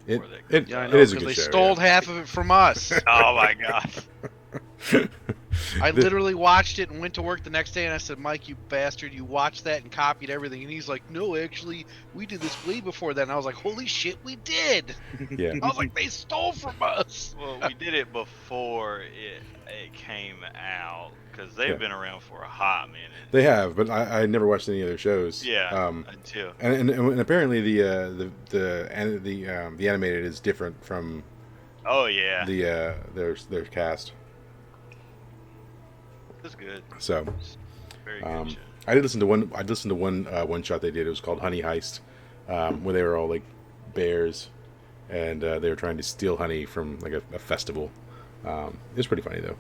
It, before that. it, Yeah, I it know, is a because good they show. stole yeah. half of it from us. Oh my god. I literally watched it and went to work the next day, and I said, Mike, you bastard, you watched that and copied everything. And he's like, no, actually, we did this way before that. And I was like, holy shit, we did. Yeah. I was like, they stole from us. Well, we did it before it came out because they've Yeah. been around for a hot minute. They have, but I never watched any other shows. Yeah, until And apparently the animated is different from oh yeah, their cast. that's good. So Very good show. I did listen to one shot they did. It was called Honey Heist, where they were all like bears, and they were trying to steal honey from like a festival. It was pretty funny though.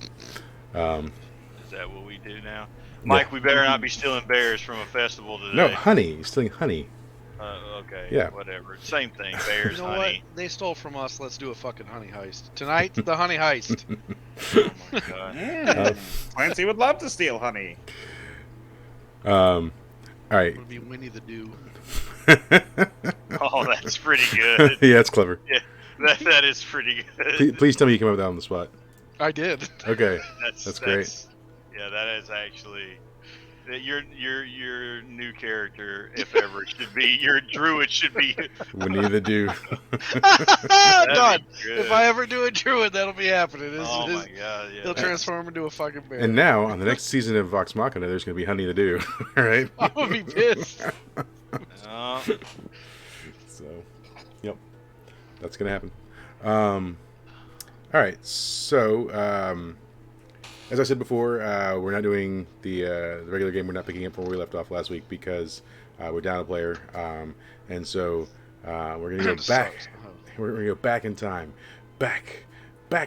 Is that what we do now, Mike? We better not be stealing bears from a festival today. No, honey. You're stealing honey. Okay. Yeah. Whatever. Same thing. Bears, You know honey. what? They stole from us. Let's do a fucking honey heist. Tonight's the honey heist. Oh my god. Clancy would love to steal honey. All right. It would be Winnie the Doo. Oh, that's pretty good. Yeah, that's clever. That is pretty good. Please tell me you came up with that on the spot. I did. Okay. That's great. Yeah, that is actually your new character, if ever, should be your druid should be. Winnie the Doo. Done. Good. If I ever do a druid, that'll be happening. Oh my god, yeah. He'll transform into a fucking bear. And now on the next season of Vox Machina, there's going to be Honey the Doo. All right. I'm gonna be pissed. Oh, So, yep, that's gonna happen. All right. So, as I said before, we're not doing the regular game. We're not picking up from where we left off last week because we're down a player, and so we're gonna go back. We're gonna go back in time, back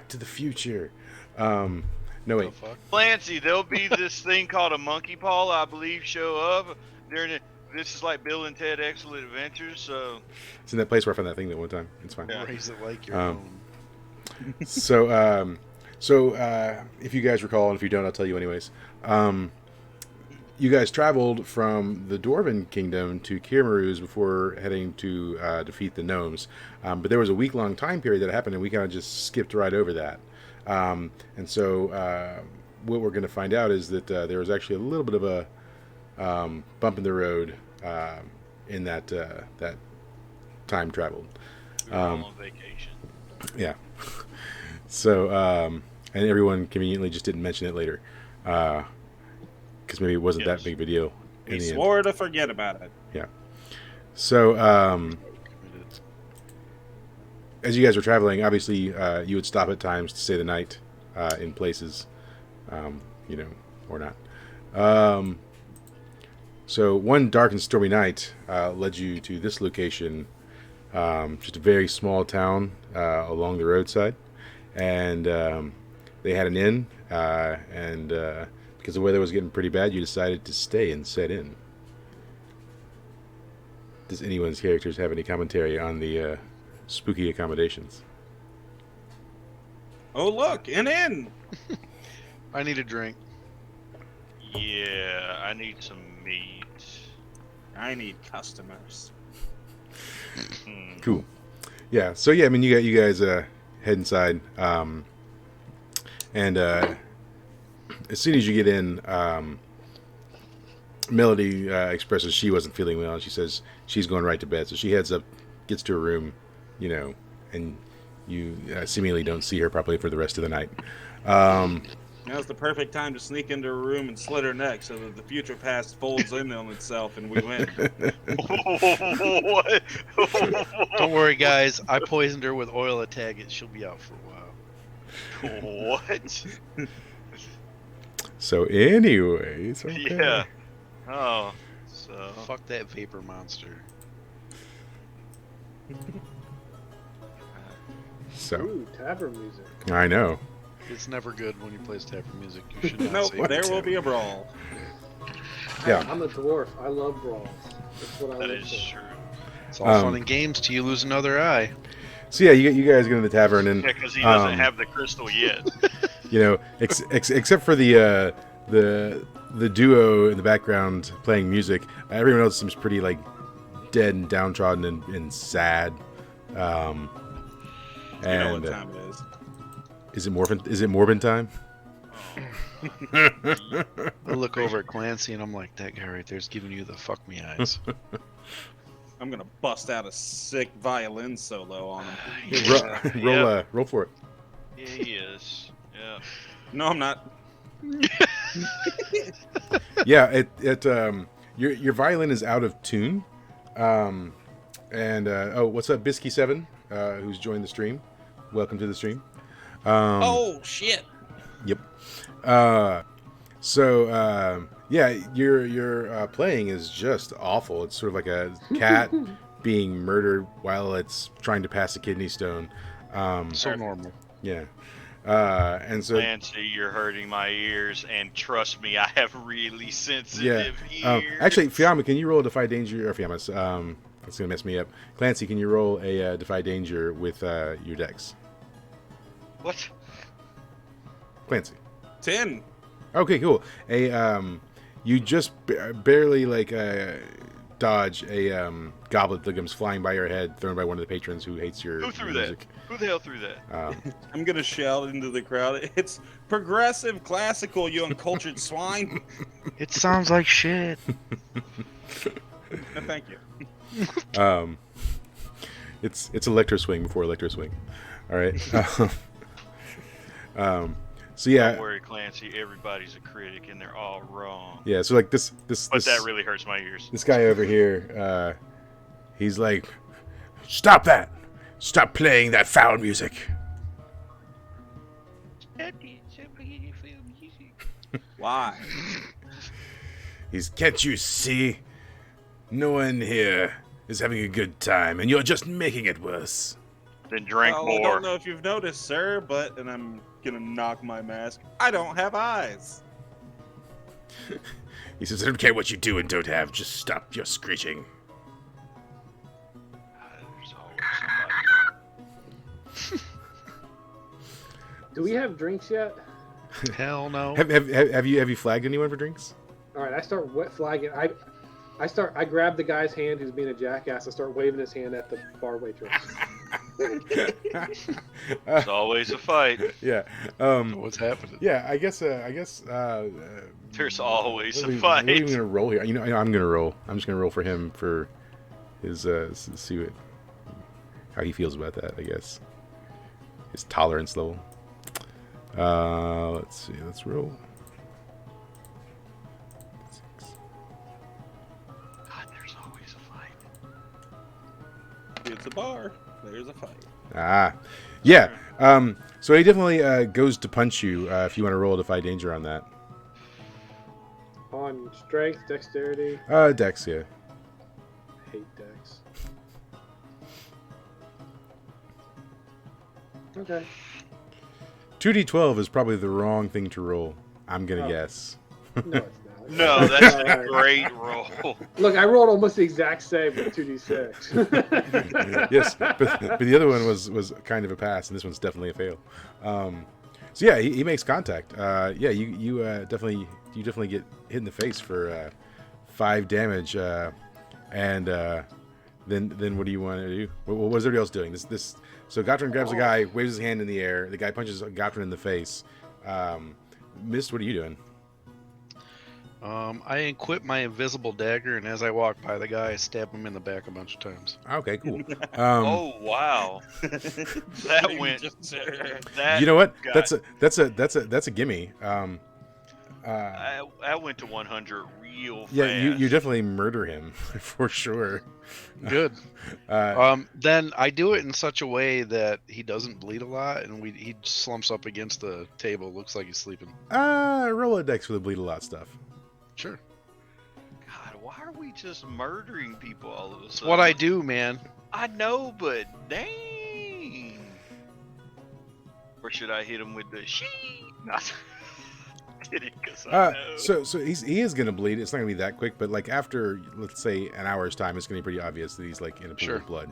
to the future. No wait. Clancy, there'll be this thing called a monkey paw, I believe, show up during it. This is like Bill and Ted Excellent Adventures, so It's in that place where I found that thing that one time. It's fine. Yeah. Raise it like your Um, own. So, if you guys recall, and if you don't, I'll tell you anyways. You guys traveled from the Dwarven Kingdom to Kirmaruz before heading to defeat the gnomes. But there was a week-long time period that happened, and we kind of just skipped right over that. And so, what we're going to find out is that there was actually a little bit of a bump in the road in that time traveled. we were all on vacation. Yeah. So, and everyone conveniently just didn't mention it later. Because maybe it wasn't that big of a deal in We the end. swore to forget about it. Yeah. So, as you guys were traveling, obviously, you would stop at times to stay the night in places, or not. So, one dark and stormy night led you to this location, just a very small town along the roadside. And they had an inn, and because the weather was getting pretty bad, you decided to stay and set in. Does anyone's characters have any commentary on the spooky accommodations? Oh, look, an inn. I need a drink. Yeah, I need some meat. I need customers. Cool. Yeah. So yeah, I mean, you guys head inside, and as soon as you get in, Melody expresses she wasn't feeling well, and she says she's going right to bed. So she heads up, gets to her room, and you seemingly don't see her properly for the rest of the night. Now's the perfect time to sneak into her room and slit her neck so that the future past folds in on itself and we win. What? Don't worry, guys. I poisoned her with oil of Taggett. She'll be out for a while. What? So, anyways, okay. Yeah. Oh, so Fuck that vapor monster. So Ooh, tavern music. I know. It's never good when he plays tavern music. You should not Nope, say there it. will be a brawl. Yeah. I'm a dwarf. I love brawls. That's what I that live is for. true. It's all fun and games till you lose another eye. So yeah, you guys go to the tavern, and Yeah, because he doesn't have the crystal yet. except for the duo in the background playing music, everyone else seems pretty like dead and downtrodden and sad. You know And what time it is. is it Morbin time? I look over at Clancy and I'm like, that guy right there's giving you the fuck me eyes. I'm gonna bust out a sick violin solo on him. Roll for it. Yeah, he is. Yeah. No, I'm not. Yeah, your violin is out of tune. What's up, Bisky7, who's joined the stream? Welcome to the stream. Oh shit! Yep. Your playing is just awful. It's sort of like a cat being murdered while it's trying to pass a kidney stone. So normal. Yeah. And so Clancy, you're hurting my ears, and trust me, I have really sensitive ears. actually, Fiamma, can you roll a Defy Danger? Or Fiamma, that's gonna mess me up. Clancy, can you roll a Defy Danger with your dex? What? Clancy. 10. Okay, cool. You just barely dodge a goblet that comes flying by your head, thrown by one of the patrons who hates your Who threw music. that? Who the hell threw that? I'm gonna shout into the crowd. It's progressive classical, you uncultured swine. It sounds like shit. No, thank you. It's Electro Swing before Electro Swing. All right. So yeah, Don't worry, Clancy. Everybody's a critic, and they're all wrong. yeah. So like this, But that really hurts my ears. this guy over here, he's like, "Stop that! Stop playing that foul music!" Why? Can't you see? No one here is having a good time, and you're just making it worse. Then drink Well, I more. don't know if you've noticed, sir, and I'm gonna knock my mask. I don't have eyes. He says, "I don't care what you do and don't have. Just stop your screeching." There's always somebody. Do we have drinks yet? Hell no. Have you flagged anyone for drinks? All right, I start wet flagging. I grab the guy's hand who's being a jackass. I start waving his hand at the bar waitress. There's always a fight. Yeah. What's happening? Yeah. I guess. There's always a What are we fight. gonna roll here? I'm gonna roll. I'm just gonna roll for him for his see how he feels about that. I guess his tolerance level. Let's see. Let's roll. God, there's always a fight. It's a bar. There's a fight. Yeah. So he definitely goes to punch you. If you want to roll a Defy Danger on that. On strength, dexterity. Dex. Yeah. I hate dex. Okay. 2d12 is probably the wrong thing to roll. I'm gonna Oh. guess. No, it's not. No, that's a Alright. great roll. Look, I rolled almost the exact same with 2d6. Yes, but the other one was kind of a pass, and this one's definitely a fail. So yeah, he makes contact. Yeah, you definitely get hit in the face for 5 damage, and then what do you want to do? What is everybody else doing? So Gottrin grabs a guy, waves his hand in the air. The guy punches Gottrin in the face. Mist, what are you doing? I equip my invisible dagger, and as I walk by the guy, I stab him in the back a bunch of times. Okay, cool. Oh wow, that went. That You know what? got- That's a gimme. I went to 100 real fast. Yeah, you definitely murder him for sure. Good. Uh, Then I do it in such a way that he doesn't bleed a lot, and he slumps up against the table. Looks like he's sleeping. Roll a dex for the bleed a lot stuff. Sure. God, why are we just murdering people all of a It's sudden? what I do, man. I know, but dang. Or should I hit him with the she? Not kidding, 'cause I know. So he is gonna bleed. It's not gonna be that quick, but like after let's say an hour's time, it's gonna be pretty obvious that he's like in a pool Sure. of blood.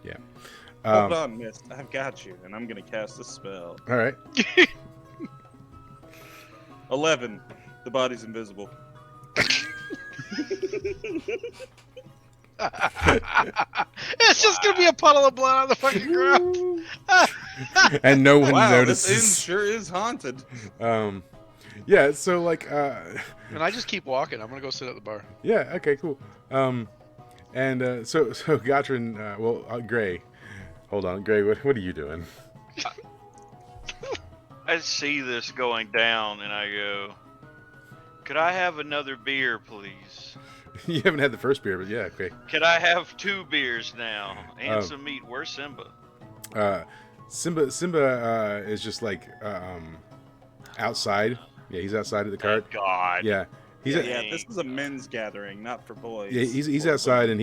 Yeah. Hold on, Mist. I've got you, and I'm gonna cast a spell. All right. 11. The body's invisible. It's just gonna be a puddle of blood on the fucking ground. And no one Wow, this inn notices. sure is haunted. Yeah. So like, And I just keep walking. I'm gonna go sit at the bar. yeah. Okay. Cool. And so Gotrin, Gray. Hold on, Gray. What are you doing? I see this going down, and I go, "Could I have another beer, please? You haven't had the first beer, but yeah. Okay. Could I have 2 beers now and Oh. some meat? Where's Simba?" Simba is just like outside. Yeah, he's outside of the cart. Thank God. Yeah, he's Yeah, this is a men's gathering, not for boys. yeah, he's Or outside women. and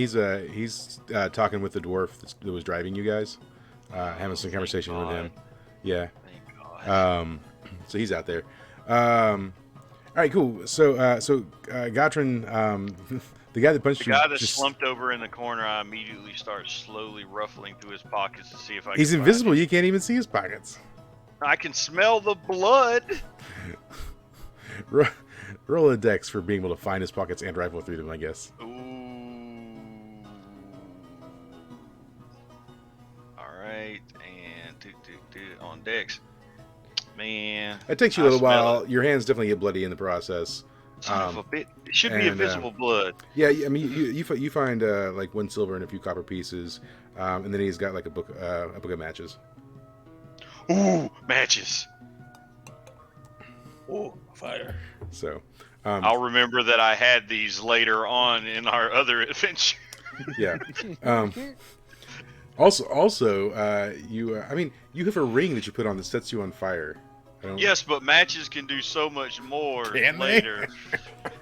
he's talking with the dwarf that was driving you guys, having some conversation with him. Yeah. Thank God. So he's out there. All right, cool. So Gotrin, the guy that punched The you, guy that's just- slumped over in the corner, I immediately start slowly ruffling through his pockets to see if I he's can find invisible. it. You can't even see his pockets. I can smell the blood. Roll a dex for being able to find his pockets and rifle through them, I guess. Ooh. Alright, and on decks. Man. It takes you a I little smell while. Your hands definitely get bloody in the process. Son of a bit. It should be and, invisible blood. Yeah, I mean, you find like 1 silver and a few copper pieces, and then he's got like a book of matches. Ooh, matches. Oh, fire. So, I'll remember that I had these later on in our other adventure. yeah. Also, I mean, you have a ring that you put on that sets you on fire. I don't- Yes, but matches can do so much more Can they? later.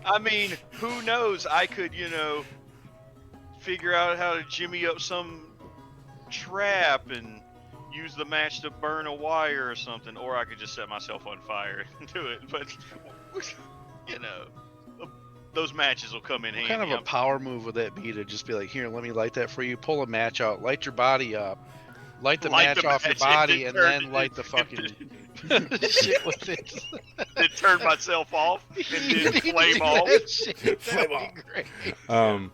I mean, who knows? I could, figure out how to jimmy up some trap and use the match to burn a wire or something, or I could just set myself on fire and do it. But, those matches will come in What handy. kind of a power move would that be to just be like, here, let me light that for you. Pull a match out, light your body up, light the Light match the off your match body, and and turn then it- light the fucking shit with it. Then turn myself off and You then need to flame do off. that shit. Flame That'd be great.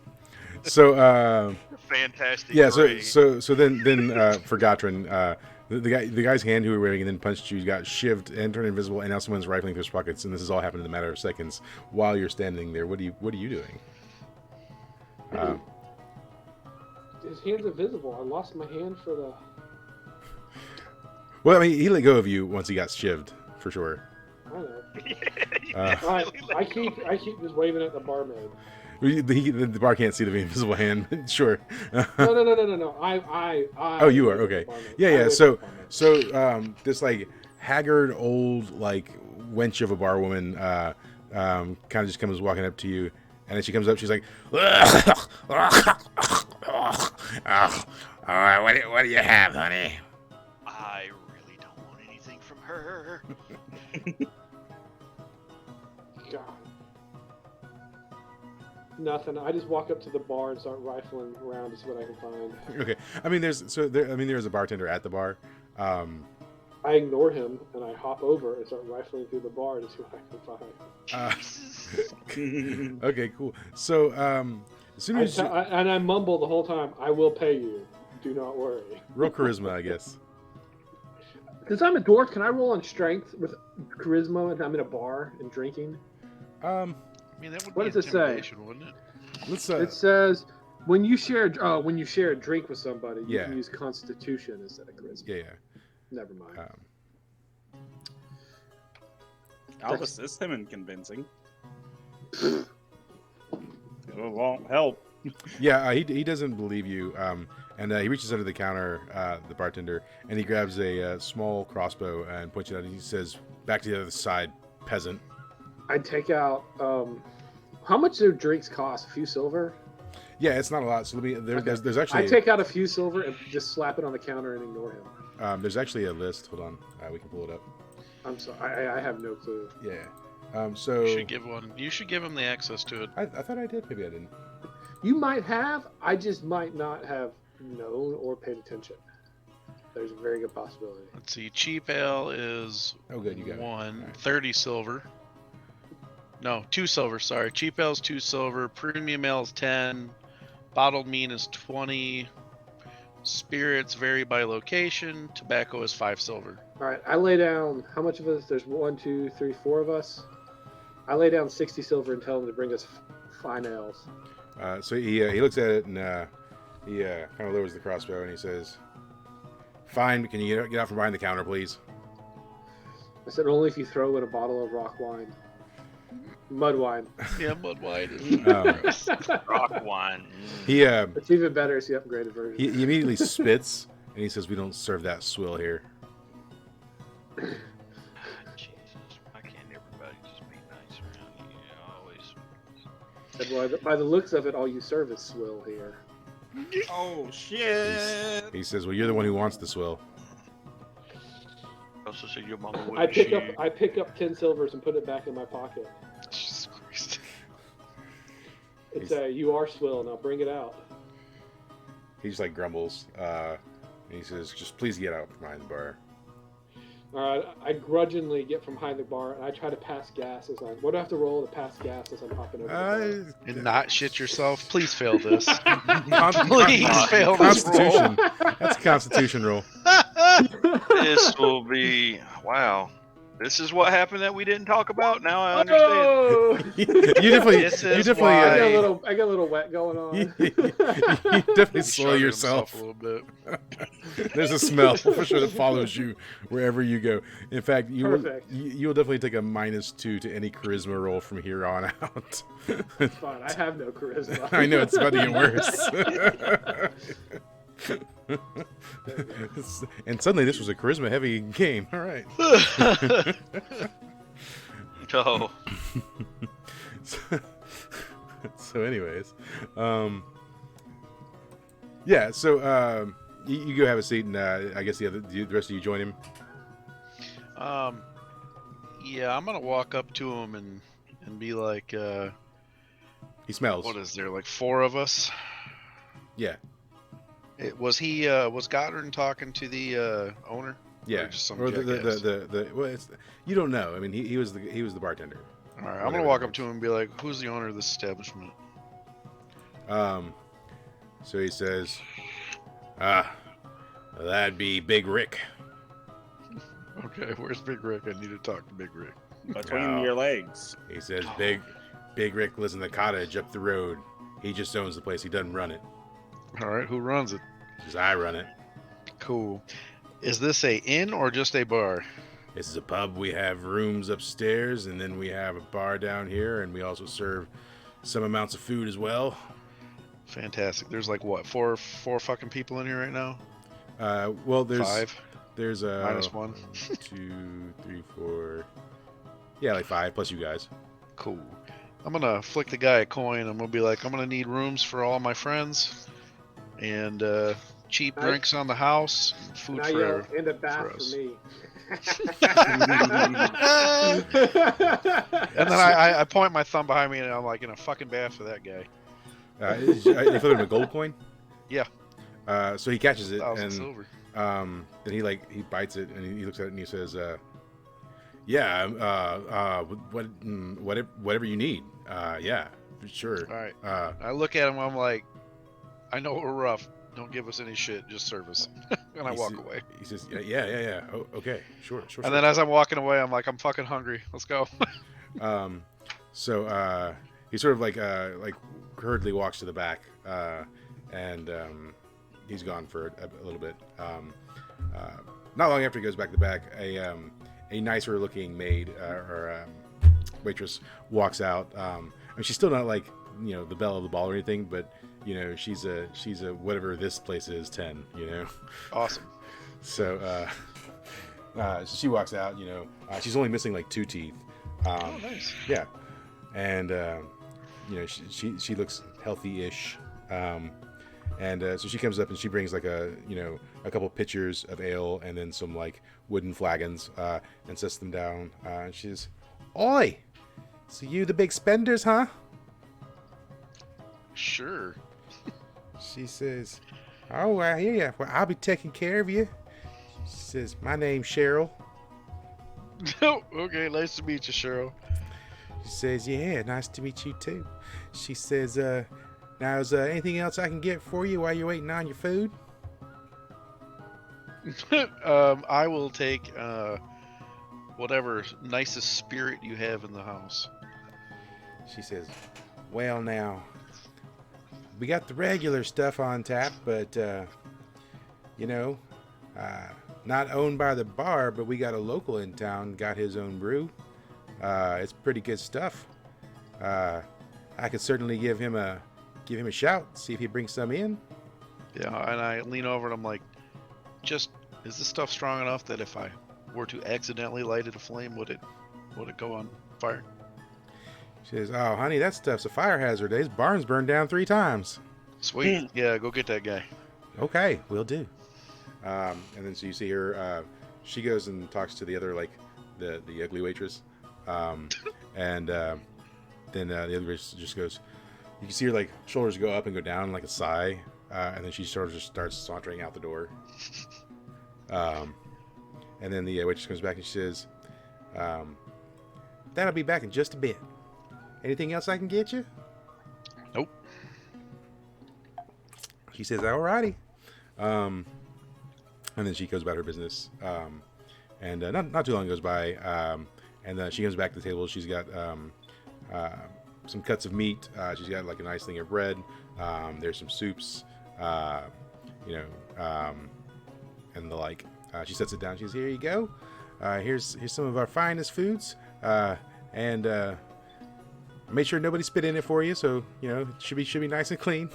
So Fantastic. yeah, Gray. so then for Gotrin, the guy's hand who were waving and then punched you got shivved and turned invisible, and now someone's rifling through his pockets, and this has all happened in a matter of seconds while you're standing there. What are you doing? His hand's invisible. I lost my hand for the. Well, I mean, he let go of you once he got shivved, for sure. I don't know. Uh, I keep just waving at the barmaid. the bar can't see the invisible hand. Sure. No. I. Oh, you are, okay. Barmaid. Yeah, I yeah. wave So, at the barmaid. this like haggard old like wench of a bar woman kind of just comes walking up to you, and then she comes up. She's like, what do you have, honey? I really don't want anything from her. God. Nothing. I just walk up to the bar and start rifling around to see what I can find. Okay. I mean, there's a bartender at the bar. I ignore him and I hop over and start rifling through the bar to see what I can find. Okay, cool. So, as soon as I mumble the whole time, I will pay you. Do not worry. roll charisma, I guess. Since I'm a dwarf, can I roll on strength with charisma and I'm in a bar and drinking? I mean, that would What be does it say? intimidation, wouldn't it? Let's It says when you share a drink with somebody, you Yeah. can use Constitution instead of charisma. yeah. Never mind. I'll assist him in convincing. It won't help. Yeah, he doesn't believe you, and he reaches under the counter, the bartender, and he grabs a small crossbow and points it out. And he says, "Back to the other side, peasant." I take out. How much do drinks cost? A few silver. Yeah, it's not a lot. So let me. Okay. There's actually I take out a few silver and just slap it on the counter and ignore him. there's actually a list. Hold on, we can pull it up. I'm sorry. I have no clue. Yeah. So You should give one. You should give him the access to it. I thought I did. Maybe I didn't. You might have. I just might not have known or paid attention. There's a very good possibility. Let's see. Cheap ale is Oh, good, you got it. one. Alright. 30 silver. No, 2 silver. Sorry. Cheap ale is 2 silver. Premium ale is 10. Bottled mean is 20. Spirits vary by location. Tobacco is 5 silver. All right, I lay down. How much of us? There's 1, 2, 3, 4 of us. I lay down 60 silver and tell him to bring us fine ales. So he looks at it and he kind of lowers the crossbow and he says, "Fine, can you get out from behind the counter, please?" I said, only if you throw in a bottle of rock wine. Mud wine. Yeah, mud wine. Rock wine. He It's even better. It's the upgraded version. he immediately spits and he says, "We don't serve that swill here." Jesus, why can't everybody just be nice around here? Always. Said, well, by the looks of it, all you serve is swill here. Oh shit! He says, "Well, you're the one who wants the swill." Also said your mama I wouldn't pick up 10 silvers and put it back in my pocket. Jesus Christ. It's you are swill. Now bring it out. He just like grumbles and he says, "Just please get out from behind the bar." All right, I grudgingly get from behind the bar and I try to pass gas as I'm. What do I have to roll to pass gas as I'm hopping over the bar? And not shit yourself. Please fail this. Con- Please fail this roll. Constitution. That's a Constitution roll. This will be wow. This is what happened that we didn't talk about. Now I understand. Oh! you definitely, This you is definitely, why- I got a little wet going on. you definitely He slow shuddered yourself. himself a little bit. There's a smell for sure that follows you wherever you go. In fact, Perfect. you'll definitely take a -2 to any charisma roll from here on out. It's fine. I have no charisma. I know it's about to get worse. And suddenly this was a charisma heavy game. All right. Oh, So anyways, yeah. So you go have a seat, and I guess the rest of you join him. Yeah, I'm gonna walk up to him and be like, He smells. what is there, like 4 of us? Yeah. Was Goddard talking to the owner? Yeah. Or just some Or jackass? well, you don't know. I mean, he was the bartender. All right, I'm gonna walk up to him and be like, "Who's the owner of this establishment?" So he says, that'd be Big Rick. Okay, where's Big Rick? I need to talk to Big Rick. Between Oh. your legs. He says, Big Rick lives in the cottage up the road. He just owns the place. He doesn't run it. All right, who runs it? He says, I run it. Cool. Is this a inn or just a bar? This is a pub. We have rooms upstairs, and then we have a bar down here, and we also serve some amounts of food as well. Fantastic. There's like what, four fucking people in here right now? Well, there's 5 There's a minus 1. 2, 3, 4. Yeah, like 5 plus you guys. Cool. I'm gonna flick the guy a coin. I'm gonna be like, I'm gonna need rooms for all my friends, and cheap Nice. drinks on the house, and food Now for. you'll end a bath for for us. me. And then I point my thumb behind me, and I'm like, in a fucking bath for that guy. You flip him a gold coin? Yeah. So he catches it, 1,000 and silver. then he bites it, and he looks at it, and he says, "Yeah, whatever you need. Yeah, sure." All right. I I look at him. I'm like, I know we're rough. Don't give us any shit. Just serve us. And I walk away. He says, "Yeah. Oh, okay, sure." And then as I'm walking away, I'm like, I'm fucking hungry. Let's go. So he sort of like hurriedly walks to the back, and he's gone for a little bit. Not long after he goes back to the back, a nicer looking maid or waitress walks out. I mean, she's still not like the belle of the ball or anything, but she's a whatever this place is 10. Awesome. So she walks out. She's only missing like 2 teeth. Oh, nice. Yeah, and she looks healthy-ish, and so she comes up and she brings like a couple pitchers of ale and then some like wooden flagons and sets them down. And she's, "Oi, so you the big spenders, huh?" Sure. She says, "Oh, I hear ya. Well, I'll be taking care of you." She says, "My name's Cheryl." Oh, okay. Nice to meet you, Cheryl. She says, "Yeah, nice to meet you too." She says, Now, is anything else I can get for you while you're waiting on your food? I will take whatever nicest spirit you have in the house. She says, well, now, we got the regular stuff on tap, but, not owned by the bar, but we got a local in town, got his own brew. It's pretty good stuff. I could certainly give him a shout, see if he brings some in. Yeah, and I lean over and I'm like, is this stuff strong enough that if I were to accidentally light it aflame, would it go on fire? She says, oh, honey, that stuff's a fire hazard. His barn's burned down 3 times. Sweet. Yeah, go get that guy. Okay, will do. And then so you see her, she goes and talks to the other, like, the ugly waitress. Then the other waitress just goes, you can see her, like, shoulders go up and go down like a sigh. And then she sort of just starts sauntering out the door. And then the waitress comes back and she says, that'll be back in just a bit. Anything else I can get you? Nope. She says, alrighty. And then she goes about her business. And not too long goes by. And she comes back to the table. She's got some cuts of meat. She's got like a nice thing of bread. There's some soups. And the like. She sets it down. She says, here you go. Here's some of our finest foods. And made sure nobody spit in it for you, so it should be nice and clean.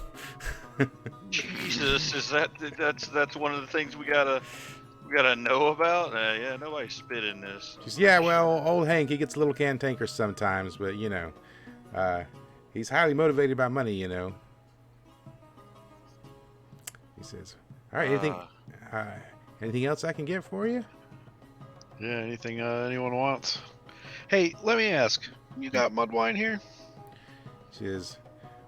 Jesus, is that's one of the things we gotta know about? Yeah, nobody spit in this. She says, yeah, well, old Hank, he gets a little cantankerous sometimes, but he's highly motivated by money. He says, all right, anything else I can get for you? Yeah, anything anyone wants. Hey, let me ask. You got mud wine here? She says,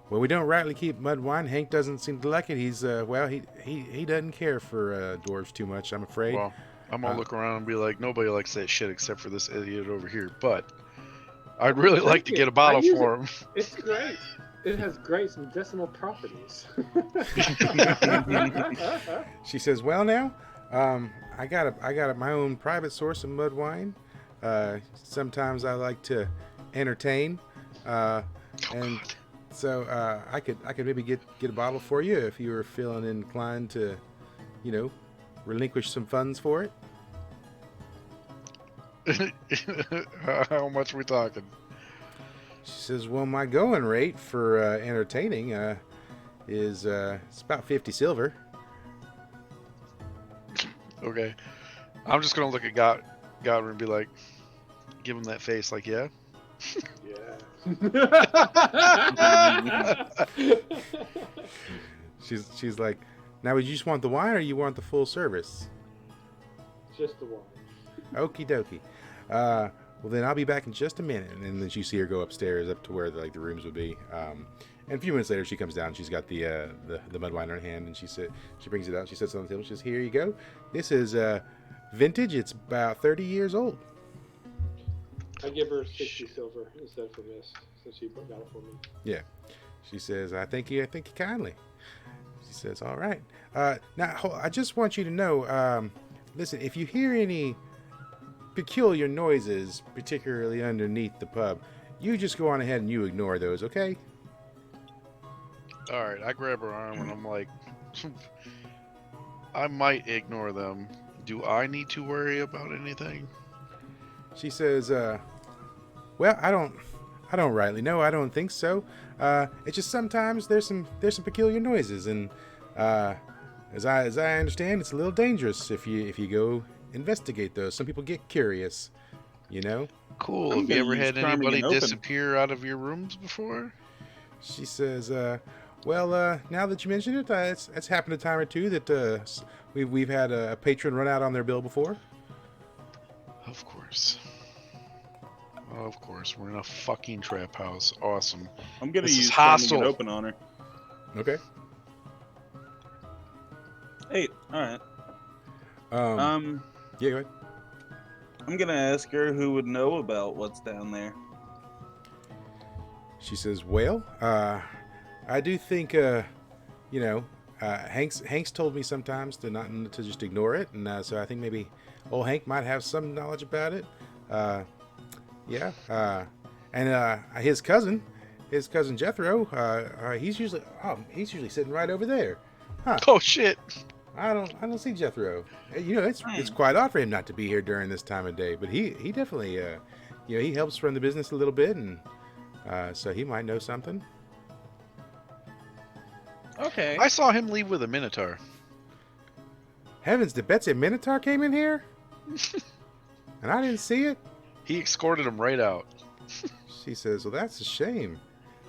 well, we don't rightly keep mud wine. Hank doesn't seem to like it. He's he doesn't care for dwarves too much, I'm afraid. Well, I'm gonna look around and be like, nobody likes that shit except for this idiot over here. But I'd really like to get a bottle for him. It's great. It has great medicinal properties. She says, well, now, I got my own private source of mud wine. Sometimes I like to entertain, and so I could maybe get a bottle for you if you were feeling inclined to, relinquish some funds for it. How much are we talking? She says, well, my going rate for entertaining is it's about 50 silver. Okay, I'm just gonna look at Godwin and be like, give him that face, like, yeah. She's like, now would you just want the wine or you want the full service? Just the wine. Okie dokie. Well, then I'll be back in just a minute. And then you see her go upstairs up to where the rooms would be. And a few minutes later, she comes down. She's got the mud wine in her hand, and she brings it out. She sets it on the table. She says, "Here you go. This is vintage. It's about 30 years old." I give her 60 silver instead for this, since she got it for me. Yeah. She says, I thank you kindly. She says, all right. Now, I just want you to know, listen, if you hear any peculiar noises, particularly underneath the pub, you just go on ahead and you ignore those, okay? All right, I grab her arm and I'm like, I might ignore them. Do I need to worry about anything? She says, well, I don't rightly know. I don't think so. It's just sometimes there's some peculiar noises, and as I understand, it's a little dangerous if you go investigate those. Some people get curious, Cool. I'm Have you gonna ever use had charming anybody and open. disappear out of your rooms before? She says, well, now that you mention it, it's happened a time or two that we've had a patron run out on their bill before. Of course. Of course. We're in a fucking trap house. Awesome. I'm gonna This is use charming hostile. and open on her. Okay. Hey, all right. Yeah, go ahead. I'm gonna ask her who would know about what's down there. She says, well, I do think, Hank's told me sometimes to just ignore it, and so I think maybe old Hank might have some knowledge about it. And his cousin Jethro, he's usually sitting right over there. Huh? Oh shit! I don't see Jethro. It's quite odd for him not to be here during this time of day, but he definitely, he helps run the business a little bit, and so he might know something. Okay. I saw him leave with a Minotaur. Heavens, did Betsy Minotaur came in here? And I didn't see it? He escorted him right out. She says, well, that's a shame.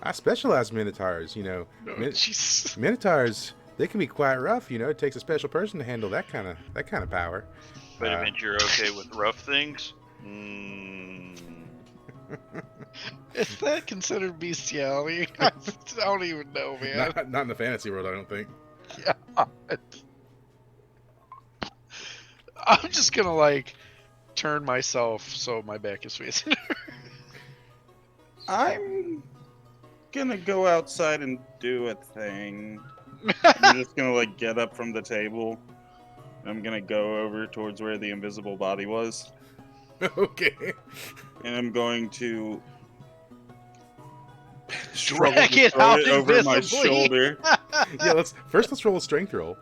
I specialize in Minotaurs, Jesus. Minotaurs, they can be quite rough, It takes a special person to handle that kind of power. But it meant you're okay with rough things? Is that considered bestiality? I don't even know, man. Not in the fantasy world, I don't think. Yeah. I'm just gonna turn myself so my back is facing her. I'm gonna go outside and do a thing. I'm just gonna get up from the table. I'm gonna go over towards where the invisible body was. Okay. And I'm going to Drag it out over my invisibly. shoulder. Yeah, let's roll a strength roll.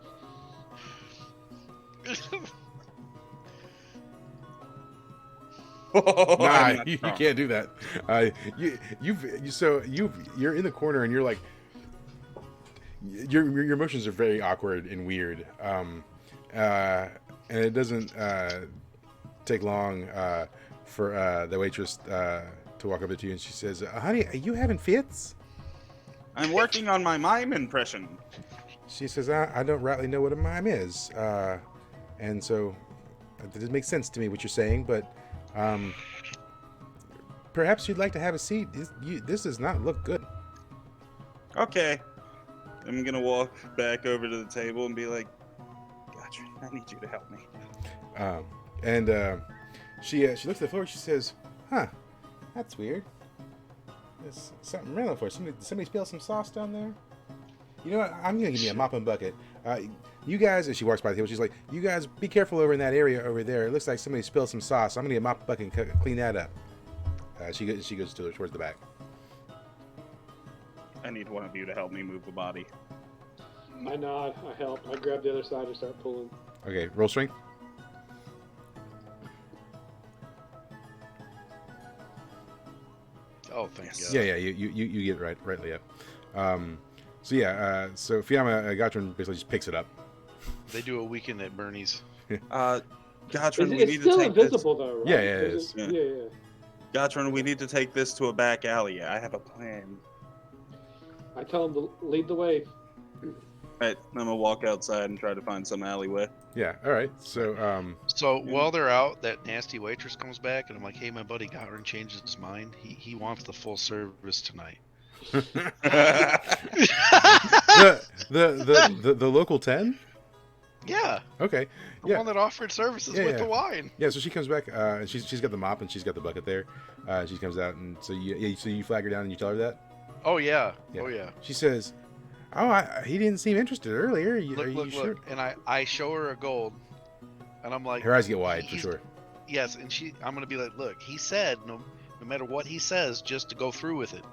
Nah, you can't do that. You're in the corner and you're like, your emotions are very awkward and weird. And it doesn't take long for the waitress to walk up to you, and she says, "Honey, are you having fits?" I'm working on my mime impression. She says, "I don't rightly know what a mime is, and so it doesn't make sense to me what you're saying, but." Perhaps you'd like to have a seat. This does not look good. Okay. I'm gonna walk back over to the table and be like, "Gotcha, I need you to help me." She looks at the floor. She says, "Huh, that's weird. There's something random for somebody. Did somebody spill some sauce down there? You know what? I'm gonna give me a mop and bucket. You guys," as she walks by the table, she's like, "You guys, be careful over in that area over there. It looks like somebody spilled some sauce. I'm gonna get a mop and bucket and clean that up." She goes towards the back. I need one of you to help me move the body. I nod. I help. I grab the other side and start pulling. Okay, roll strength. Oh, thank God. Yeah, you get it rightly up. So Fiamma Gotron basically just picks it up. They do a weekend at Bernie's. Gotron, we It's need still to take invisible though, right? Yeah, it is. Yeah. Gotron, we need to take this to a back alley. I have a plan. I tell him to lead the way. Alright, I'm gonna walk outside and try to find some alleyway. Yeah, all right. So So while they're out, that nasty waitress comes back, and I'm like, "Hey, my buddy Gotron changed his mind. He wants the full service tonight." the local 10. Yeah, Okay. the Yeah. one that offered services with the wine. Yeah, so she comes back. And she's got the mop and she's got the bucket there. She comes out and so you flag her down and you tell her that. Oh yeah. Yeah. Oh yeah. She says, "Oh, he didn't seem interested earlier. Are you sure?" Look. And I show her a gold, and I'm like, Her eyes get wide for he's- sure. yes, and I'm gonna be like, "Look, he said no matter what he says, just to go through with it.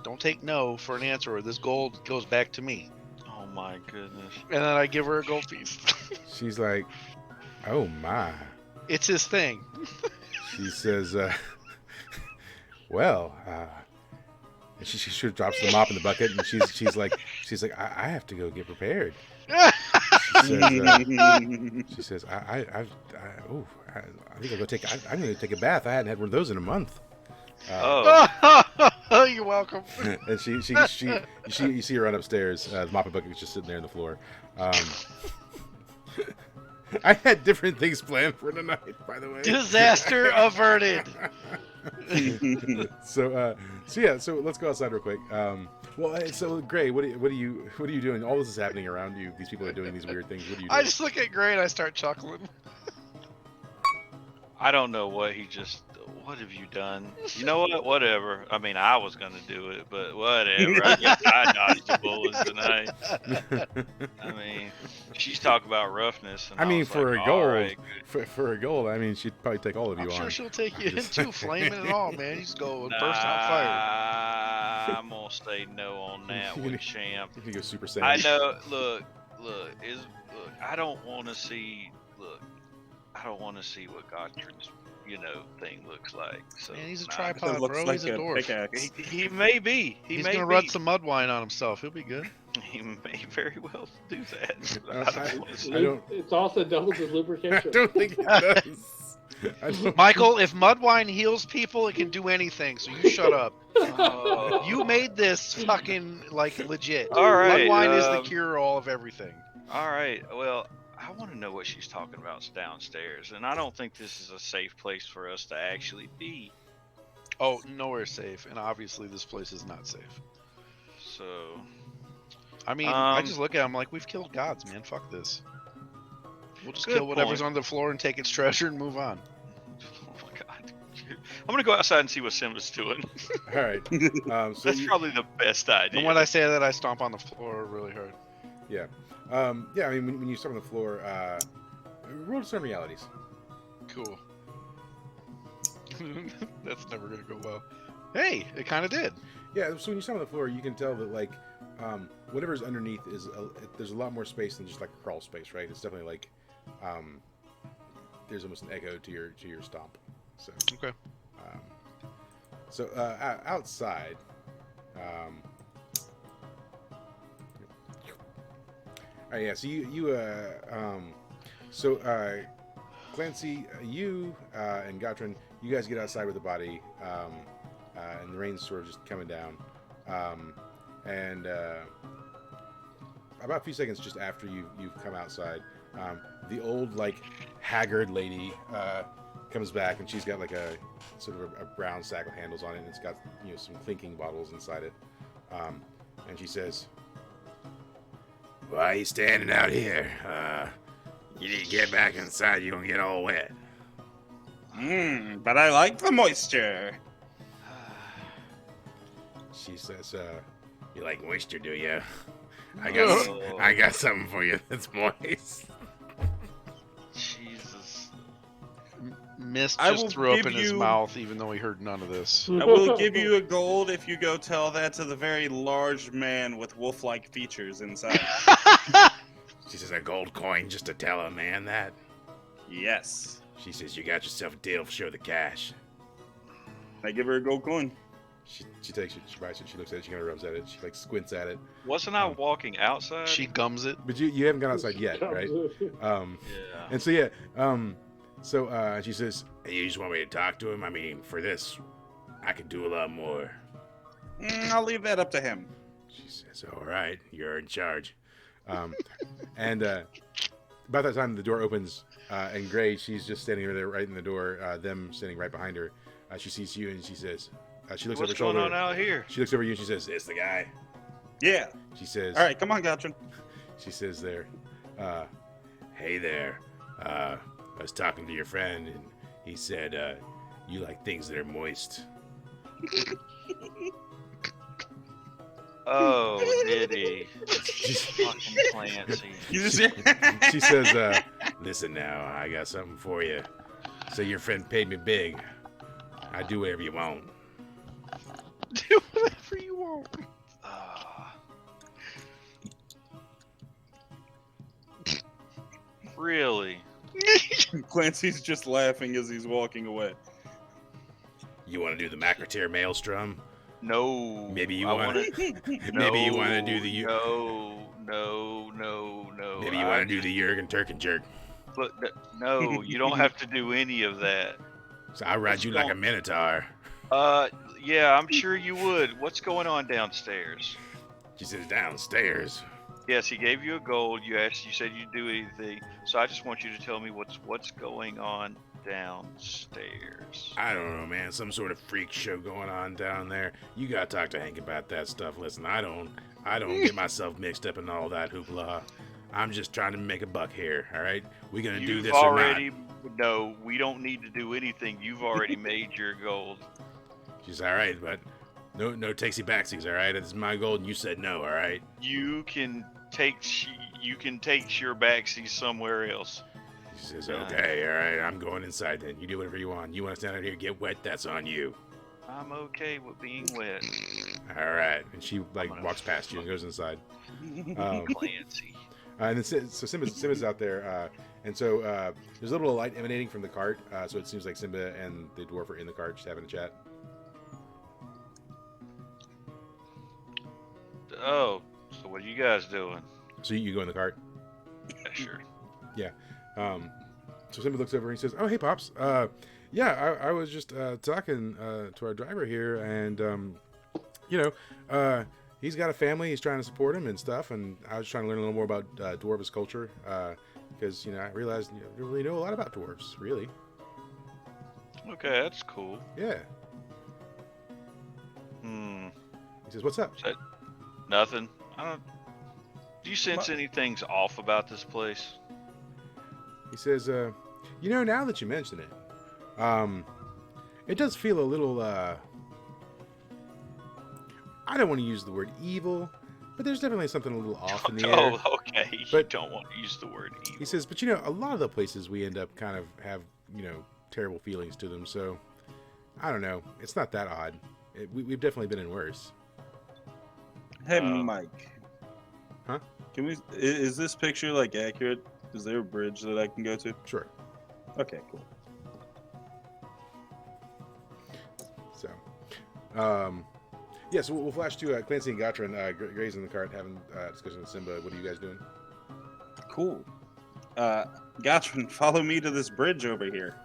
Don't take no for an answer, or this gold goes back to me." Oh my goodness. And then I give her a gold piece. She's like, "Oh my." It's his thing. She says, "Well," and she drops the mop in the bucket, and she's like, I have to go get prepared." She says, I think I'll go I'm going to take a bath. I hadn't had one of those in a month. You're welcome. And you see her run upstairs. The mop and bucket is just sitting there on the floor. I had different things planned for tonight, by the way. Disaster averted. So let's go outside real quick. So Gray, what are you doing? All this is happening around you. These people are doing these weird things. What are you doing? I just look at Gray and I start chuckling. I don't know what he just what have you done? You know what? Whatever. I mean, I was gonna do it, but whatever. I guess I dodged the bullets tonight. I mean, she's talking about roughness. And I mean, was for like, a gold, all right, for a gold, I mean, she'd probably take all of you I'm on. sure she'll take you in Just- too, flaming and all, man. You just go nah, burst out fire. I'm gonna say no on that You one, gonna- champ. You can go Super Saiyan. I know. Look. I don't want to see. I don't want to see what Gottfried's, thing looks like. So Man, he's a nah, tripod, It looks bro. like He's a a dwarf. pickaxe. He may be. He's may gonna be. rub some mud wine on himself. He'll be good. He may very well do that. I wanna see- don't- It's also doubles as I lubrication. don't think it does. I don't- Michael, if mud wine heals people, it can do anything. So you shut up. Oh. You made this fucking legit. All right. Mud wine is the cure all of everything. All right. Well, I want to know what she's talking about downstairs, and I don't think this is a safe place for us to actually be. Oh, nowhere safe, and obviously this place is not safe. So, I mean, I Um, just look at him like we've killed gods, man. Fuck this. We'll just Good kill whatever's point. on the floor and take its treasure and move on. oh my god, I'm gonna go outside and see what Simba's doing. All right. So That's probably the best idea. And when I say that, I stomp on the floor really hard. yeah. I mean, when you start on the floor, roll some realities. Cool. That's never gonna go well. Hey, it kind of did. Yeah. So when you start on the floor, you can tell that like whatever's underneath is there's a lot more space than just like a crawl space, right? It's definitely like there's almost an echo to your stomp. So Okay. Outside. All right, yeah. So Clancy, you and Gottrin, you guys get outside with the body, and the rain's sort of just coming down, and about a few seconds just after you've come outside, the old like haggard lady comes back, and she's got like a sort of a brown sack with handles on it, and it's got some clinking bottles inside it, and she says, "Why are you standing out here? You need to get back inside. You're gonna get all wet." But I like the moisture. She says, "You like moisture, do you? I Oh. got something for you that's moist." Jesus. Mist I just will threw up give in his you- mouth, even though he heard none of this. I will give you a gold if you go tell that to the very large man with wolf-like features inside. She says, "A gold coin just to tell a man that." Yes. She says, "You got yourself a deal. Show the cash." I give her a gold coin. She takes it. She buys it. She looks at it. She kind of rubs at it. She like squints at it. Wasn't I walking outside? She gums it. But you haven't gone outside yet, right? Yeah. And so yeah, she says, "Hey, you just want me to talk to him? I mean, for this, I could do a lot more." I'll leave that up to him. She says, "All right, you're in charge." And about that time, the door opens, and Gray, she's just standing over there, right in the door. Them standing right behind her. She sees you, and she says, she looks over What's her going shoulder. on out here? She looks over you, and she says, "It's the guy." Yeah. She says, All right, come on, Gotcha. She says there, "Hey there, I was talking to your friend, and he said you like things that are moist." Oh, did he? Fucking Clancy. You just She says, "Listen now, I got something for you. So your friend paid me big. I do whatever you want." Do whatever you want. Really? Clancy's just laughing as he's walking away. "You want to do the McAteer Maelstrom? No. Maybe you I want wanna- to. Maybe you want to do the. No. Maybe you want to do the Jurgen Turken jerk. But no, you don't have to do any of that. So I ride you like a minotaur." Yeah, I'm sure you would. What's going on downstairs? She says, "Downstairs." Yes, he gave you a gold. You said you'd do anything. So I just want you to tell me what's going on downstairs. I don't know, man. Some sort of freak show going on down there. You gotta talk to Hank about that stuff. Listen, I don't get myself mixed up in all that hoopla. I'm just trying to make a buck here. All right, we gonna do You've this or already not? no, we don't need to do anything. You've already made your gold. She's all right, but no takesy backsies. All right, it's my gold, and you said no. All right. You can take your backseat somewhere else. She says, okay, all right, I'm going inside then. You do whatever you want. You want to stand out here and get wet? That's on you. I'm okay with being wet. All right. And she walks past you and goes inside. Clancy. And then so Simba's out there, and so there's a little light emanating from the cart. So it seems like Simba and the dwarf are in the cart, just having a chat. Oh, so what are you guys doing? So you go in the cart. Yeah, sure. Yeah. So Simba looks over and he says, "Oh, hey, pops. Yeah, I was just talking to our driver here, and he's got a family. He's trying to support him and stuff. And I was trying to learn a little more about dwarvish culture because I realized you don't really know a lot about dwarves, really. Okay, that's cool. Yeah." He says, "What's up?" Nothing. Do you sense anything's off about this place? He says, now that you mention it, it does feel a little, I don't want to use the word evil, but there's definitely something a little off in the air. Oh, okay. But you don't want to use the word evil. He says, but a lot of the places we end up kind of have, terrible feelings to them, so I don't know. It's not that odd. We've definitely been in worse. Hey, Mike. Huh? Is this picture accurate? Is there a bridge that I can go to? Sure. Okay, cool. So, so we'll flash to Clancy and Gatron grazing the cart, having a discussion with Simba. What are you guys doing? Cool. Gatron, follow me to this bridge over here.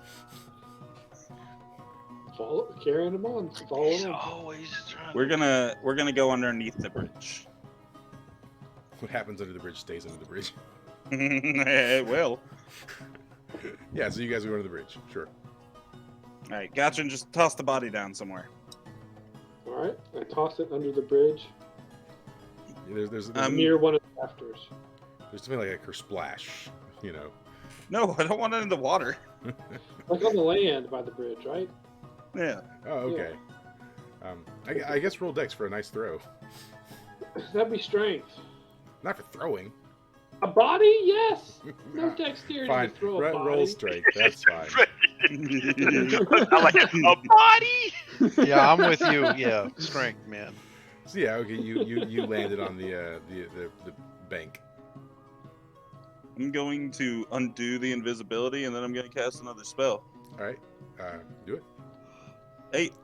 Carrying him on. Follow He's him. always trying. We're gonna go underneath the bridge. What happens under the bridge stays under the bridge. It will. Yeah, so you guys are going to the bridge. Sure. All right, Gatron, just toss the body down somewhere. All right. I toss it under the bridge. There's Near one of the rafters. There's something like a kersplash, No, I don't want it in the water. Like on the land by the bridge, right? Yeah. Oh, okay. I guess roll dex for a nice throw. That'd be strength. Not for throwing. A body? Yes. No dexterity Fine. to throw a body. Roll strength. That's fine. I like it. A body. Yeah, I'm with you. Yeah, strength, man. So yeah, okay. You landed on the bank. I'm going to undo the invisibility, and then I'm going to cast another spell. All right. Do it. 8. All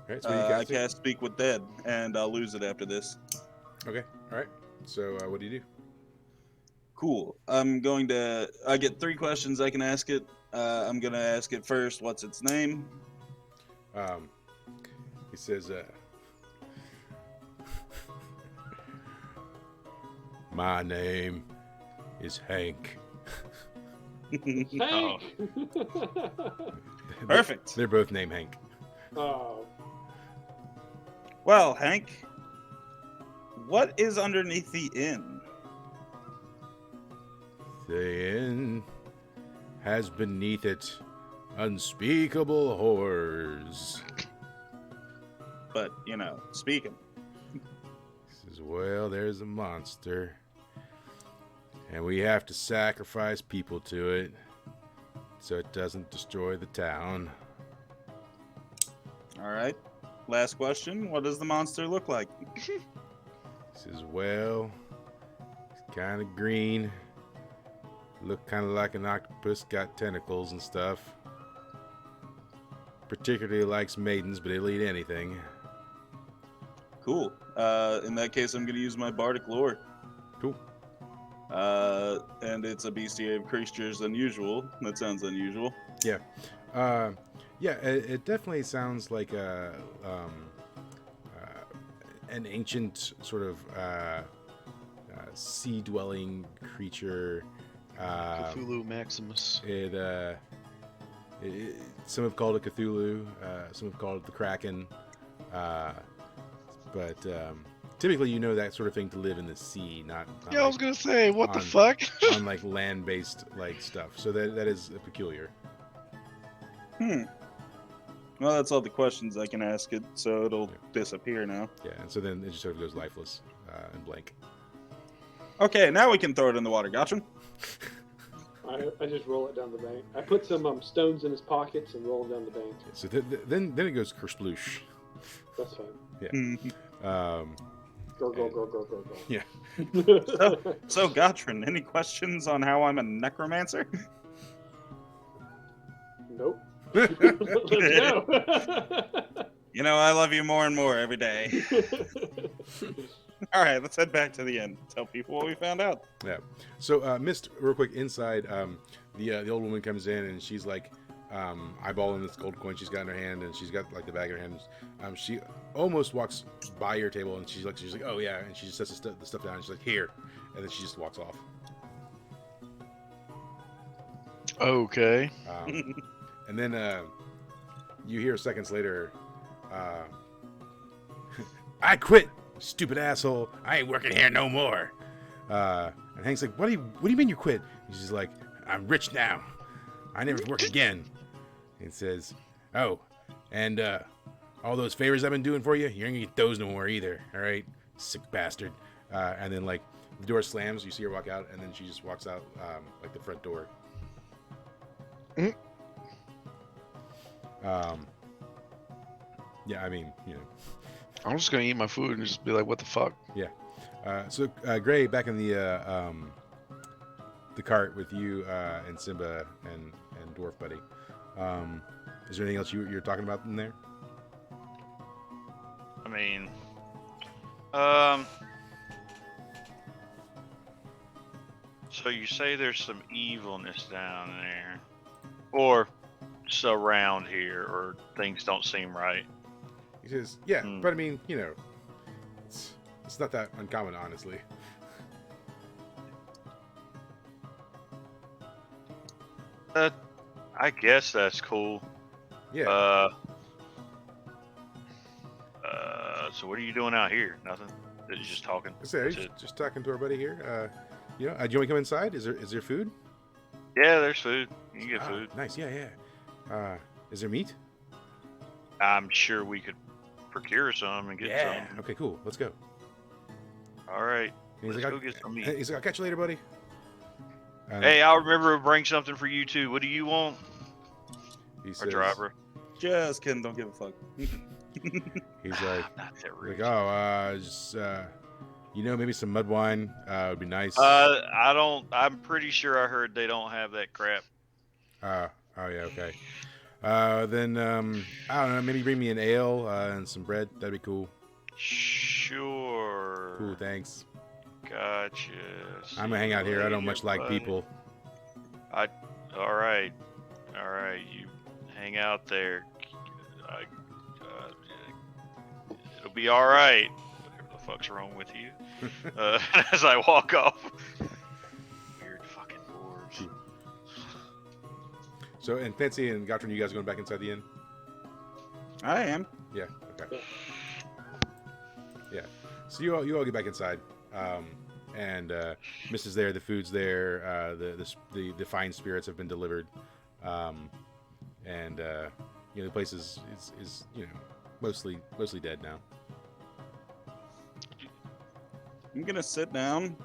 right. So I cast Speak with Dead, and I'll lose it after this. Okay. All right. So what do you do? Cool. I'm going to... I get 3 questions I can ask it. I'm going to ask it first, what's its name? He says, my name is Hank. Hank! Perfect. They're both named Hank. Oh. Well, Hank, what is underneath the inn? The inn has beneath it unspeakable horrors. But, speaking. He says, well, there's a monster, and we have to sacrifice people to it so it doesn't destroy the town. All right. Last question. What does the monster look like? He says, well, it's kind of green. Look kind of like an octopus, got tentacles and stuff. Particularly likes maidens, but it'll eat anything. Cool. In that case, I'm going to use my bardic lore. Cool. And it's a bestiary of creatures unusual. That sounds unusual. Yeah. It definitely sounds like an ancient sort of sea-dwelling creature. Cthulhu Maximus. Some have called it Cthulhu. Some have called it the Kraken. But typically you know that sort of thing to live in the sea, not Yeah, I was like, gonna say, what the on- fuck? on like land-based like stuff. So that is peculiar. Well, that's all the questions I can ask it, so it'll disappear now. Yeah, and so then it just sort of goes lifeless and blank. Okay, now we can throw it in the water. Gotcha. I just roll it down the bank. I put some stones in his pockets and roll them down the bank. So then it goes kersploosh. That's fine. Go, go, go, go, go, go. Yeah. So, Gotron, any questions on how I'm a necromancer? Nope. Let's go. You know, I love you more and more every day. All right, let's head back to the inn. Tell people what we found out. Yeah. So, Mist, real quick, inside, the old woman comes in and she's like eyeballing this gold coin she's got in her hand, and she's got like the bag in her hand. She almost walks by your table and she's like, oh yeah, and she just sets the stuff down and she's like, here, and then she just walks off. Okay. And then you hear seconds later, I quit, stupid asshole. I ain't working here no more. And Hank's like, what do you mean you quit? And she's like, I'm rich now. I never work again. And says, oh, and all those favors I've been doing for you, you ain't gonna get those no more either. All right, sick bastard. And then like the door slams, you see her walk out, and then she just walks out like the front door. Yeah, I mean, you know. I'm just gonna eat my food and just be like, what the fuck? Yeah. So Gray, back in the cart with you and Simba and Dwarf Buddy. Is there anything else you're talking about in there? I mean, so you say there's some evilness down there, or just around here, or things don't seem right. He says, yeah, but I mean, you know, it's not that uncommon, honestly. I guess that's cool. Yeah. So what are you doing out here? Nothing. You're just talking. So, just talking to our buddy here. You know, do you want to come inside? Is there food? Yeah, there's food. You can get Ah, food. Nice. Yeah. Is there meat? I'm sure we could procure some and get some. Okay, cool. Let's go. All right. And Let's go get some meat. He's like, I'll catch you later, buddy. Hey, I'll remember to bring something for you too. What do you want? He Our says, driver. Just kidding, don't give a fuck. He's like, Not that rude. just you know, maybe some mud wine would be nice. I don't. I'm pretty sure I heard they don't have that crap. Oh yeah, okay. Then I don't know, maybe bring me an ale and some bread. That'd be cool. Sure. Cool, thanks. Gotcha. I'm gonna hang out here. I don't much like people. All right. You hang out there. It'll be all right. Whatever the fuck's wrong with you? As I walk off. Weird fucking dwarves. So, and Fancy and Gotron, you guys going back inside the inn? I am. Yeah. Okay. Yeah. So you all get back inside, and Mist is there. The food's there. The fine spirits have been delivered, and you know, the place is you know, mostly dead now. I'm gonna sit down,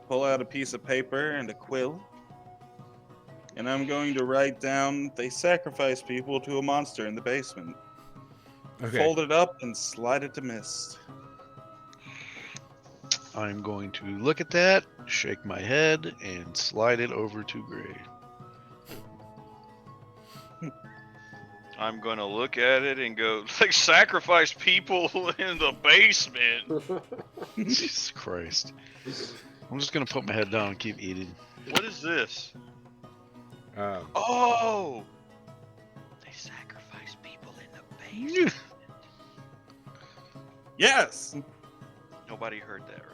pull out a piece of paper and a quill, and I'm going to write down they sacrifice people to a monster in the basement. Okay. Fold it up and slide it to Mist. I'm going to look at that, shake my head, and slide it over to Gray. I'm gonna look at it and go, they sacrifice people in the basement. Jesus Christ. I'm just gonna put my head down and keep eating. What is this? Um, Oh! They sacrifice people in the basement. Yes! Nobody heard that,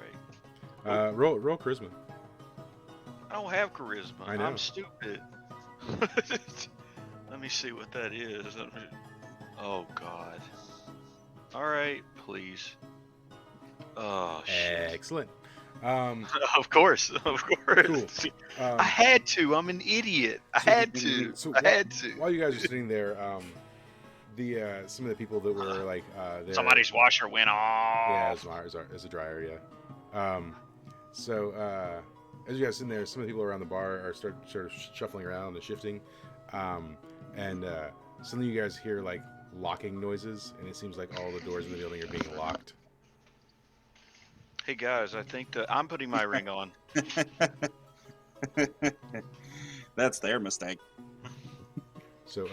right? roll charisma. I don't have charisma. I know. I'm stupid. Let me see what that is. Oh, God. All right, please. Oh shit. Excellent. Of course, of course. Cool. I had to. I'm an idiot. I had to. So I had to. while you guys are sitting there, some of the people that were like there, Somebody's washer went off. yeah, it's a dryer, yeah. As you guys sitting there, some of the people around the bar are sort of shuffling around and shifting, and suddenly you guys hear like locking noises, and it seems like all the doors in the building are being locked. Hey guys, I think that I'm putting my ring on. That's their mistake. So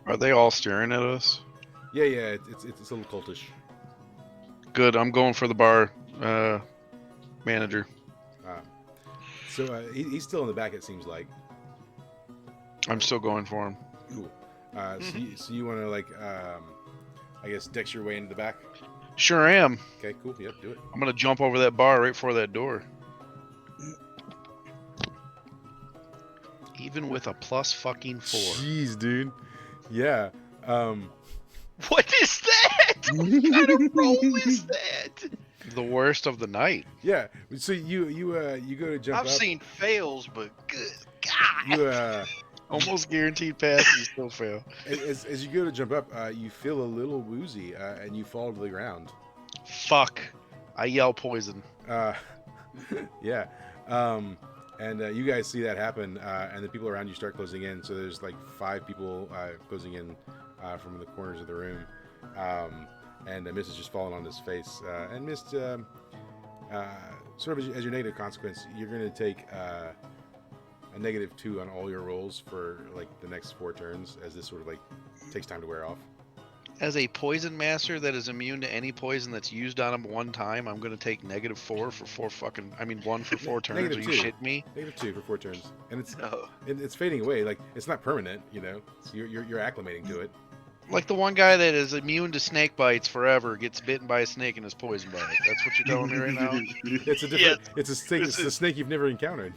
Are they all staring at us? yeah, it's a little cultish. Good. I'm going for the bar manager. He's still in the back, it seems like. I'm still going for him. Cool. So you want to like, I guess, dex your way into the back? Sure am. Okay, cool. Yep, do it. I'm gonna jump over that bar right before that door. Even with a plus fucking 4. Jeez, dude. Yeah. What is that? What kind of roll is that? The worst of the night. Yeah. So you go to jump I've up. seen fails, but good God. You Almost guaranteed pass, you still fail. as you go to jump up, you feel a little woozy, and you fall to the ground. Fuck. I yell poison. Yeah. And you guys see that happen, and the people around you start closing in. So there's like 5 people closing in from the corners of the room. And Mist has just fallen on his face. And Mist, sort of as your negative consequence, you're going to take a -2 on all your rolls for like the next 4 turns, as this sort of like takes time to wear off. As a poison master that is immune to any poison that's used on him one time, I'm gonna take -4 for 1 for 4 turns. Are you -2. shitting me? -2 for 4 turns, and No. it's fading away. Like it's not permanent, you know. So you're acclimating to it. Like the one guy that is immune to snake bites forever gets bitten by a snake and is poison by it. That's what you're telling me right now? It's a different. Yes. It's a snake. It's a snake you've never encountered.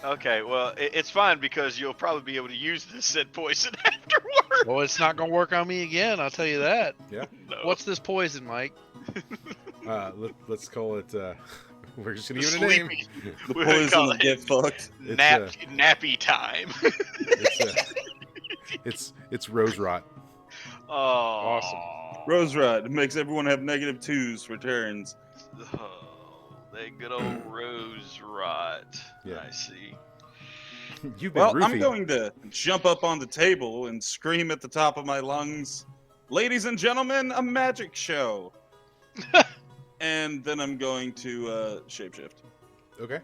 Okay, well, it's fine because you'll probably be able to use this said poison afterward. Well, it's not gonna work on me again. I'll tell you that. Yeah. No. What's this poison, Mike? Let's call it. We're just gonna give it a name. Sleepy. The We're gonna poison call will it get fucked. nappy time. It's rose rot. Oh, Awesome. Rose Rod it makes everyone have -2s for turns. Oh, that good old rose rot. Yeah. I see. You've been Well, roofied. I'm going to jump up on the table and scream at the top of my lungs, "Ladies and gentlemen, a magic show!" And then I'm going to shapeshift. Okay.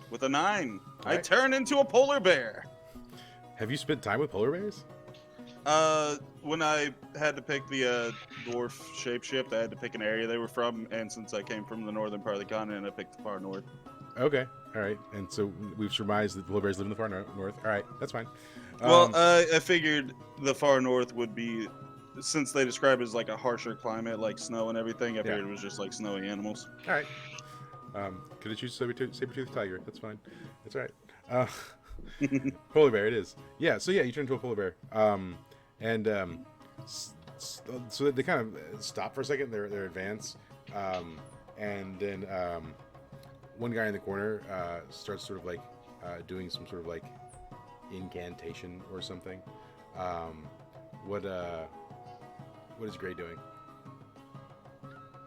With a 9, I Alright. turn into a polar bear. Have you spent time with polar bears? When I had to pick the dwarf shapeshift, I had to pick an area they were from, and since I came from the northern part of the continent, I picked the far north. Okay. All right. And so we've surmised that polar bears live in the far north. All right. That's fine. Well, I figured the far north would be, since they describe it as like a harsher climate, like snow and everything, I figured it was just like snowy animals. all right. Could have choose saber-toothed tiger. That's fine. That's all right. Polar bear it is. Yeah. So yeah, you turn into a polar bear. So they kind of stop for a second. Their advance, and then one guy in the corner starts sort of like doing some sort of like incantation or something. What is Gray doing?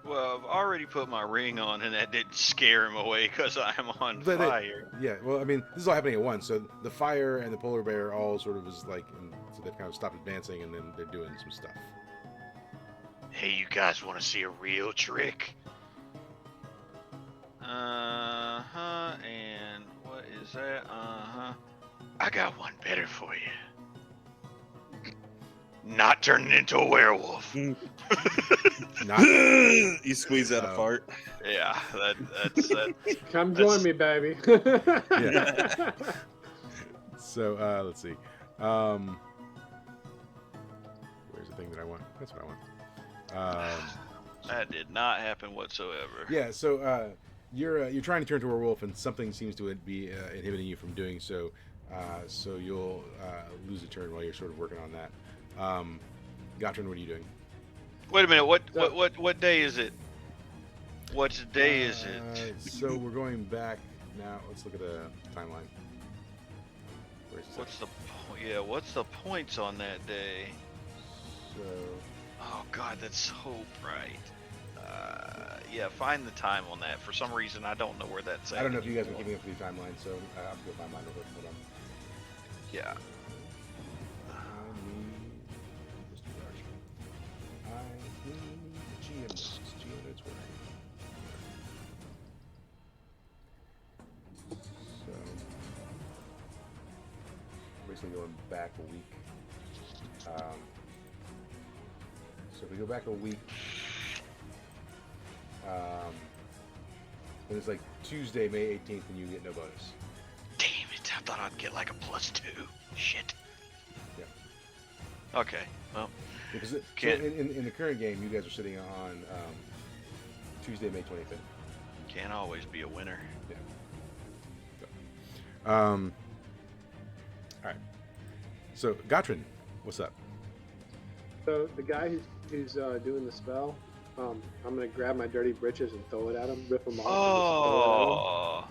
Well, I've already put my ring on, and that didn't scare him away because I'm on fire. Yeah. Well, I mean, this is all happening at once. So the fire and the polar bear all sort of is like, so they've kind of stopped advancing, and then they're doing some stuff. Hey, you guys want to see a real trick? And what is that? I got one better for you. Not turning into a werewolf. Not. You squeeze out a fart. Yeah, that's that. Come join me, baby. Yeah. So let's see. Where's the thing that I want? That's what I want. That did not happen whatsoever. Yeah. So you're trying to turn to a werewolf, and something seems to be inhibiting you from doing so. So you'll lose a turn while you're sort of working on that. Gottrin, what are you doing? Wait a minute. What day is it? What day is it? So we're going back now. Let's look at the timeline. Where's this What's the yeah? What's the points on that day? So Oh God, that's so bright. Yeah, find the time on that. For some reason, I don't know where that's at. I don't know if you guys are keeping up with the timeline, so I have to go find mine real quick. Hold on. Yeah. I need GM notes. GM notes where? So basically going back a week. So if we go back a week, then it's like Tuesday, May 18th, and you get no bonus. Damn it! I thought I'd get like a +2. Shit. Yeah. Okay. Well, Because so Can't- in the current game, you guys are sitting on Tuesday, May 25th. can't always be a winner. All right. So Gottrin, what's up? So the guy who's doing the spell, I'm gonna grab my dirty britches and throw it at him, rip him off. Oh.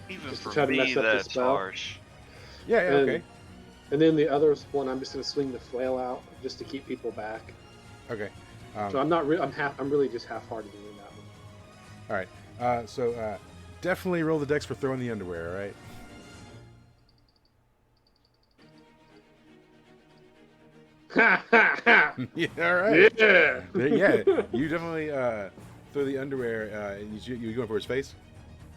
Even Just to for try to me, mess up the that's spell. harsh. Yeah, And- okay. And then the other one, I'm just gonna swing the flail out just to keep people back. Okay. So I'm not. I'm really just half-hearted in that one. All right. So definitely roll the dex for throwing the underwear. All right. Ha ha ha! Yeah. All right. Yeah. Yeah. You definitely throw the underwear. You going for his face?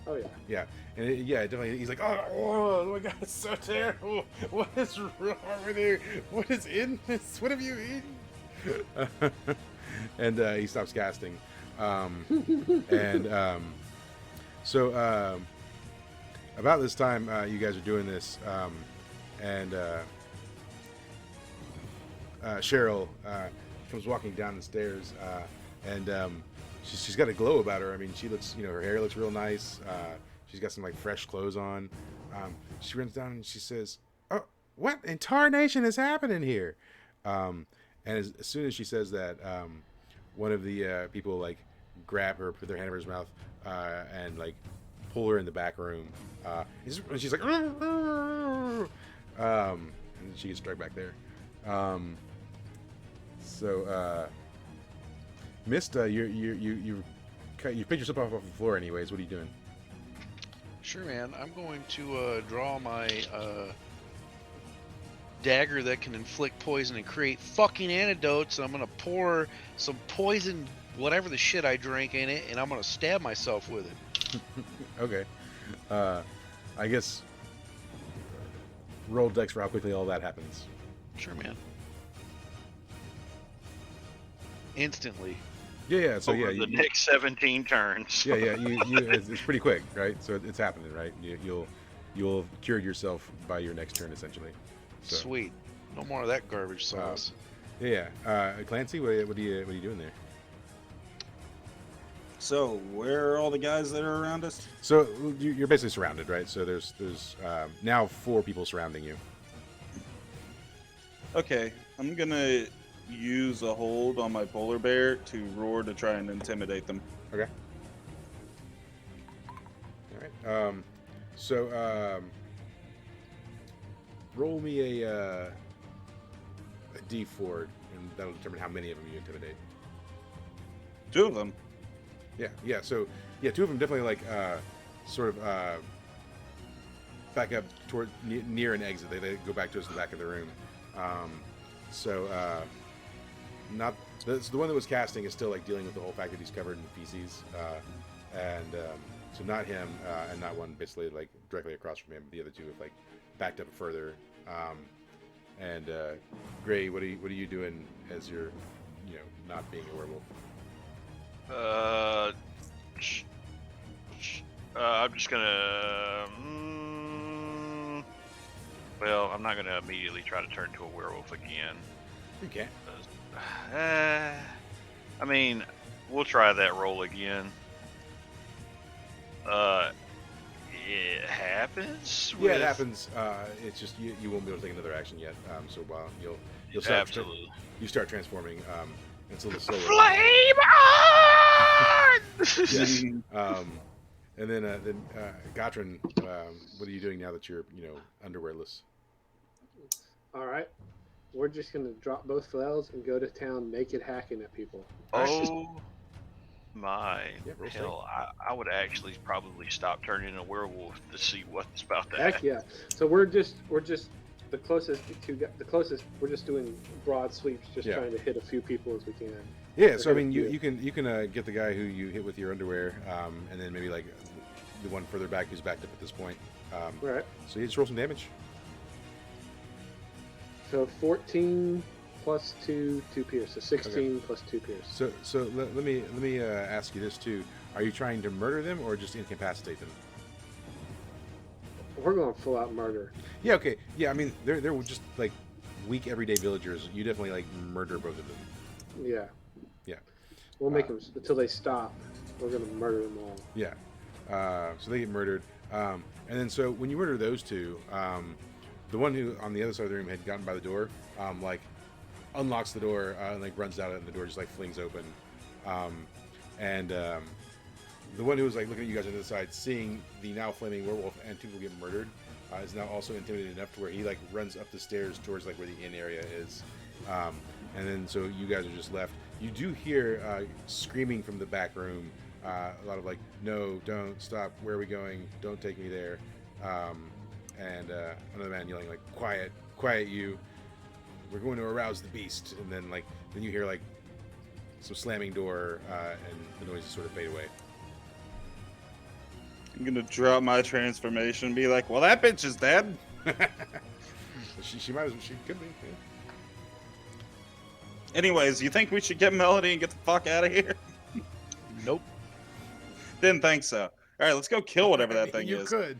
Oh yeah. Yeah. And yeah, definitely. He's like, oh my god, it's so terrible. What is wrong with you? What is in this? What have you eaten? And he stops casting. So about this time, you guys are doing this, and Cheryl comes walking down the stairs, and she's got a glow about her. I mean, she looks, her hair looks real nice. She's got some like fresh clothes on. She runs down and she says, "Oh, what in tarnation is happening here?" And as soon as she says that, one of the people like grab her, put their hand over his mouth, and like pull her in the back room. And she's like, and she gets dragged back there. Mista, you picked yourself off the floor anyways. What are you doing? Sure, man. I'm going to draw my dagger that can inflict poison and create fucking antidotes. I'm gonna pour some poison, whatever the shit I drink, in it, and I'm gonna stab myself with it. Okay. I guess roll dex for how quickly all that happens. Sure, man. Instantly. Yeah. So Over yeah, the next 17 turns. yeah. It's pretty quick, right? So it's happening, right? You'll have cured yourself by your next turn, essentially. So, Sweet. No more of that garbage sauce. Yeah. Clancy, what are you doing there? So, where are all the guys that are around us? So you're basically surrounded, right? So there's now 4 people surrounding you. Okay, I'm gonna use a hold on my polar bear to roar to try and intimidate them. Okay. All right. Roll me a D4, and that'll determine how many of them you intimidate. 2 of them. Yeah. So, 2 of them definitely like sort of back up toward near an exit. They go back towards the back of the room. Not the one that was casting is still like dealing with the whole fact that he's covered in feces, so not him, and not one basically like directly across from him. The other 2 have like backed up further. Gray, what are you doing as you're, not being a werewolf? I'm just gonna. Well, I'm not gonna immediately try to turn into a werewolf again. You can't. I mean, we'll try that roll again. It happens. Yeah, it happens. It's just you won't be able to take another action yet. So while you'll start Absolutely. you start transforming. It's a little slower. Flame on! Yes. And then Gotrin, what are you doing now that you're underwearless? All right. We're just gonna drop both flails and go to town naked hacking at people. Oh my Yeah, roll hell! I would actually probably stop turning into a werewolf to see what's about that. Heck yeah. So we're just the closest we're just doing broad sweeps, just Yeah. trying to hit a few people as we can. Yeah, so I Okay, mean, yeah. you can get the guy who you hit with your underwear, and then maybe like the one further back who's backed up at this point. All right. So you just roll some damage. So 14 plus 2 pierce. So 16 plus 2 pierce. So let me ask you this too: are you trying to murder them or just incapacitate them? We're going full out murder. Yeah, okay. Yeah, I mean they're just like weak everyday villagers. You definitely like murder both of them. Yeah. Yeah. We'll make them until they stop. We're gonna murder them all. Yeah. So they get murdered. And then so when you murder those two, the one who on the other side of the room had gotten by the door, like unlocks the door and like runs out and the door just like flings open. And the one who was like looking at you guys on the other side, seeing the now flaming werewolf and two people get murdered, is now also intimidated enough to where he like runs up the stairs towards like where the inn area is. And then so you guys are just left. You do hear screaming from the back room. A lot of like, no, don't, stop, where are we going? Don't take me there. And another man yelling like, quiet, quiet you. We're going to arouse the beast. And then then you hear like some slamming door and the noises sort of fade away. I'm gonna drop my transformation and be like, well, that bitch is dead. she might as well, she could be. Yeah. Anyways, you think we should get Melody and get the fuck out of here? Nope. Didn't think so. All right, let's go kill whatever that thing you is. could.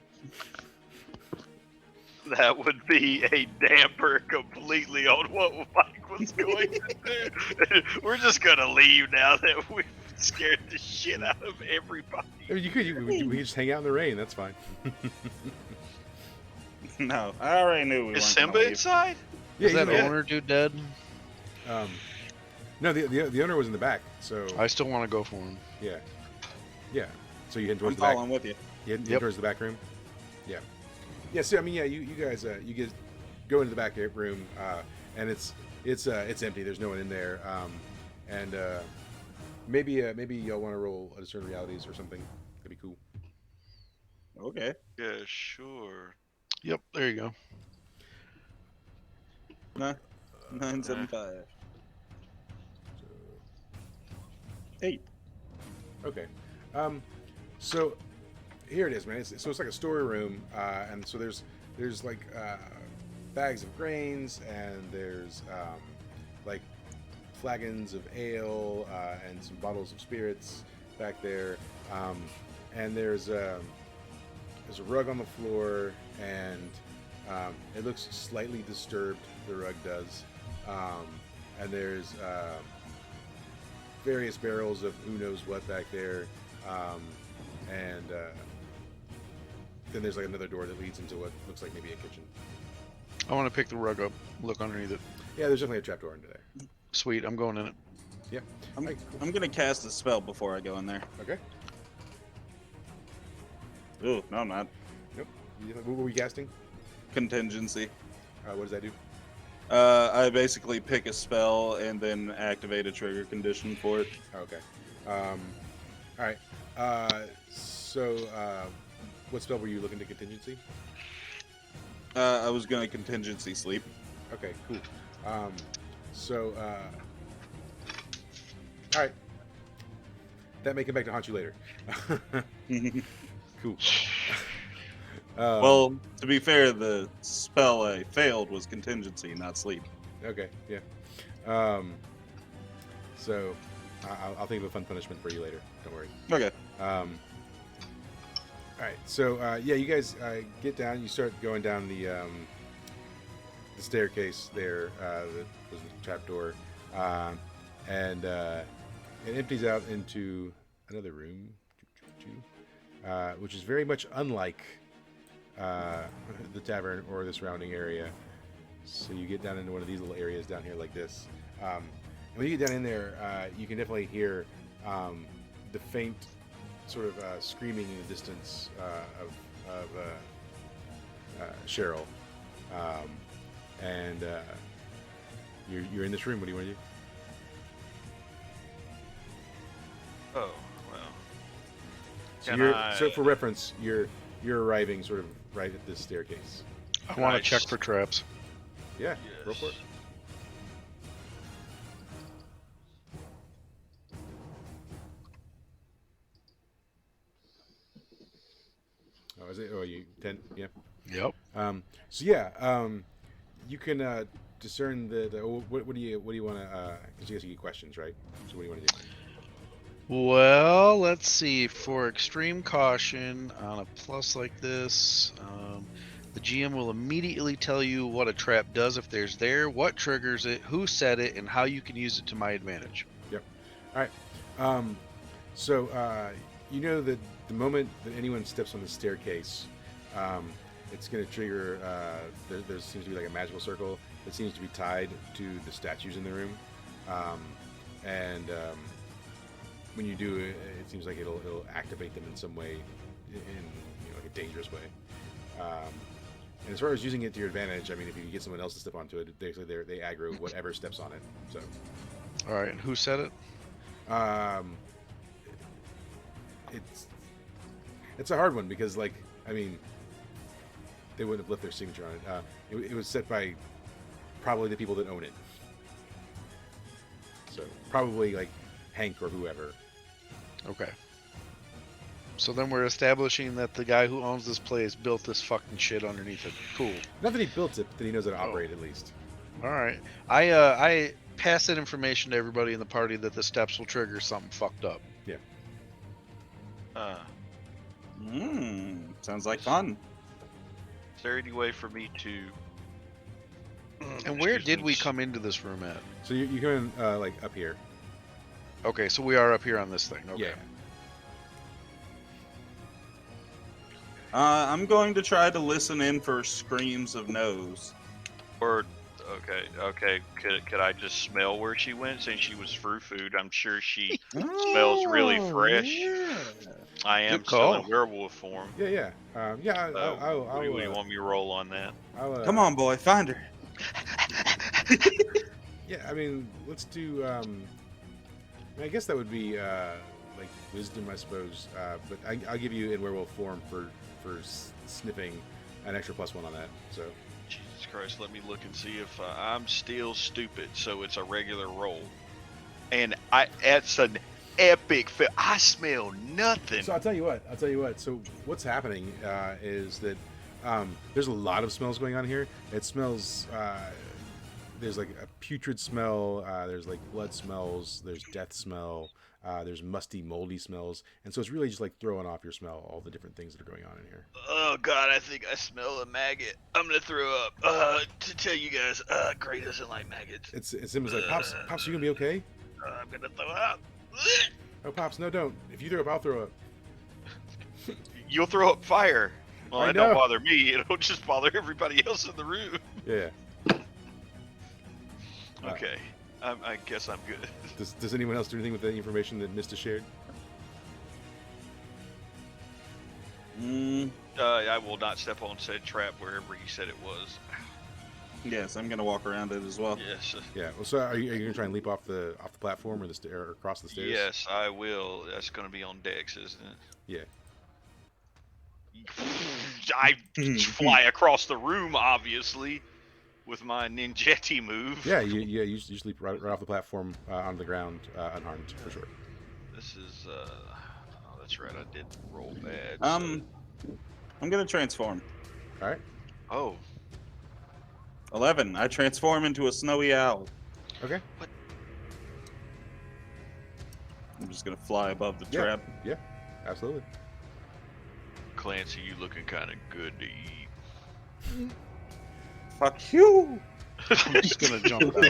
That would be a damper completely on what Mike was going to do. We're just gonna leave now that we've scared the shit out of everybody. I mean, you could. We could just hang out in the rain. That's fine. No, I already knew we Is weren't Simba gonna leave. inside? Yeah, Is that he's in the- owner dude dead? No, the owner was in the back. So I still want to go for him. yeah. So you head I'm towards the back. following with you. You head Yep. towards the back room. Yeah. Yeah. So I mean, yeah, you guys go into the back room, and it's empty. There's no one in there. And maybe y'all want to roll a discern realities or something. That'd be cool. Okay. Yeah, sure. Yep, there you go. 975. 8. Okay. So here it is, man. So it's like a storeroom, and so there's like bags of grains, and there's like flagons of ale and some bottles of spirits back there, and there's a rug on the floor, and it looks slightly disturbed. The rug does, and there's various barrels of who knows what back there, and then there's like another door that leads into what looks like maybe a kitchen. I want to pick the rug up, look underneath it. Yeah, there's definitely a trapdoor under there. Sweet, I'm going in it. Yeah. I'm gonna cast a spell before I go in there. Okay. Ooh, no, I'm not. Nope. What were we casting? Contingency. What does that do? I basically pick a spell and then activate a trigger condition for it. Okay. All right. So, what spell were you looking to contingency? I was gonna contingency sleep. Okay, cool. So, all right. That may come back to haunt you later. Cool. Well, to be fair, the spell I failed was contingency, not sleep. Okay, yeah. So, I'll think of a fun punishment for you later. Don't worry. Okay. All right. So, yeah, you guys get down. You start going down the staircase there. That was the trapdoor, and it empties out into another room, which is very much unlike the tavern or the surrounding area. So you get down into one of these little areas down here like this. And when you get down in there, you can definitely hear the faint sort of screaming in the distance of Cheryl, and you're in this room. What do you want to do? Oh, well. So for reference, you're arriving sort of right at this staircase. I want to check for traps. Yeah, roll for it. Oh, is it? Oh, you 10? Yeah. Yep. So yeah, you can discern what do you want to? Because you guys get questions, right? So what do you want to do? Well, let's see. For extreme caution, on a plus like this, the GM will immediately tell you what a trap does if there's there, what triggers it, who set it, and how you can use it to my advantage. Yep. All right. So you know that the moment that anyone steps on the staircase, it's going to trigger. There seems to be like a magical circle that seems to be tied to the statues in the room, and when you do it, it seems like it'll activate them in some way, in like a dangerous way. And as far as using it to your advantage, I mean, if you can get someone else to step onto it, they aggro whatever steps on it. So. All right. And who said it? It's a hard one because, like, I mean, they wouldn't have left their signature on it. It was set by probably the people that own it. So probably like Hank or whoever. Okay. So then we're establishing that the guy who owns this place built this fucking shit underneath it. Cool. Not that he built it, but that he knows how to operate at least. All right. I pass that information to everybody in the party that the steps will trigger something fucked up. Yeah. Sounds like fun. Is there any way for me to? And where did we come into this room at? So you come in like up here. Okay, so we are up here on this thing. Okay. Yeah. I'm going to try to listen in for screams of no's. Or okay. Could I just smell where she went since she was through food? I'm sure she smells really fresh. Yeah. I am Good call. still in werewolf form. Yeah. What do you want me to roll on that? Come on, boy, find her. Yeah, I mean, let's do. I guess that would be like wisdom, I suppose. But I'll give you in werewolf form for sniffing an extra +1 on that. So. Jesus Christ, let me look and see if I'm still stupid. So it's a regular roll, and it's an epic fail. I smell nothing. So I'll tell you what. So what's happening is that there's a lot of smells going on here. It smells. There's like a putrid smell. There's like blood smells. There's death smell. There's musty, moldy smells, and so it's really just like throwing off your smell, all the different things that are going on in here. Oh God, I think I smell a maggot. I'm gonna throw up. To tell you guys, Gray doesn't like maggots. It's like Pops, you gonna be okay? I'm gonna throw up. Oh, Pops, no, don't. If you throw up, I'll throw up. You'll throw up fire. Well, I that don't know. bother me. It'll just bother everybody else in the room. Yeah. Okay, I guess I'm good. Does anyone else do anything with the information that Mista shared? I will not step on said trap wherever he said it was. Yes, I'm gonna walk around it as well. Yes. Yeah. Well, so are you gonna try and leap off the platform or or across the stairs? Yes, I will. That's gonna be on Dex, isn't it? Yeah. I fly across the room, obviously, with my ninjetti move. Yeah. You just leap right off the platform onto the ground unharmed for sure. This is oh, that's right. I did roll bad. I'm gonna transform. All right. Oh. 11. I transform into a snowy owl. Okay. I'm just gonna fly above the Yeah. trap. Yeah. Absolutely. Clancy, you looking kind of good to eat. Fuck you! I'm just gonna jump down. All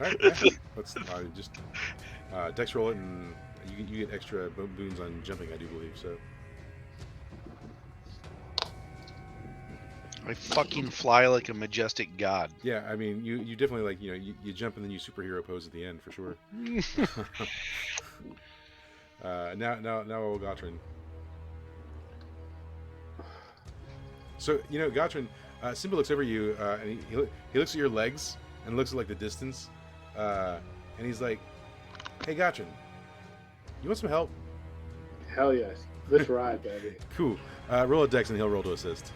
right. Yeah. Let's just Dex roll it, and you get extra boons on jumping, I do believe. So. I fucking fly like a majestic god. Yeah, I mean, you definitely like you jump and then you superhero pose at the end for sure. Now, old Gotrin. So Gotrin, Simba looks over you, and he looks at your legs and looks at like the distance, and he's like, "Hey, Gotrin, you want some help?" Hell yes. This ride, baby. Cool. Roll a dex and he'll roll to assist.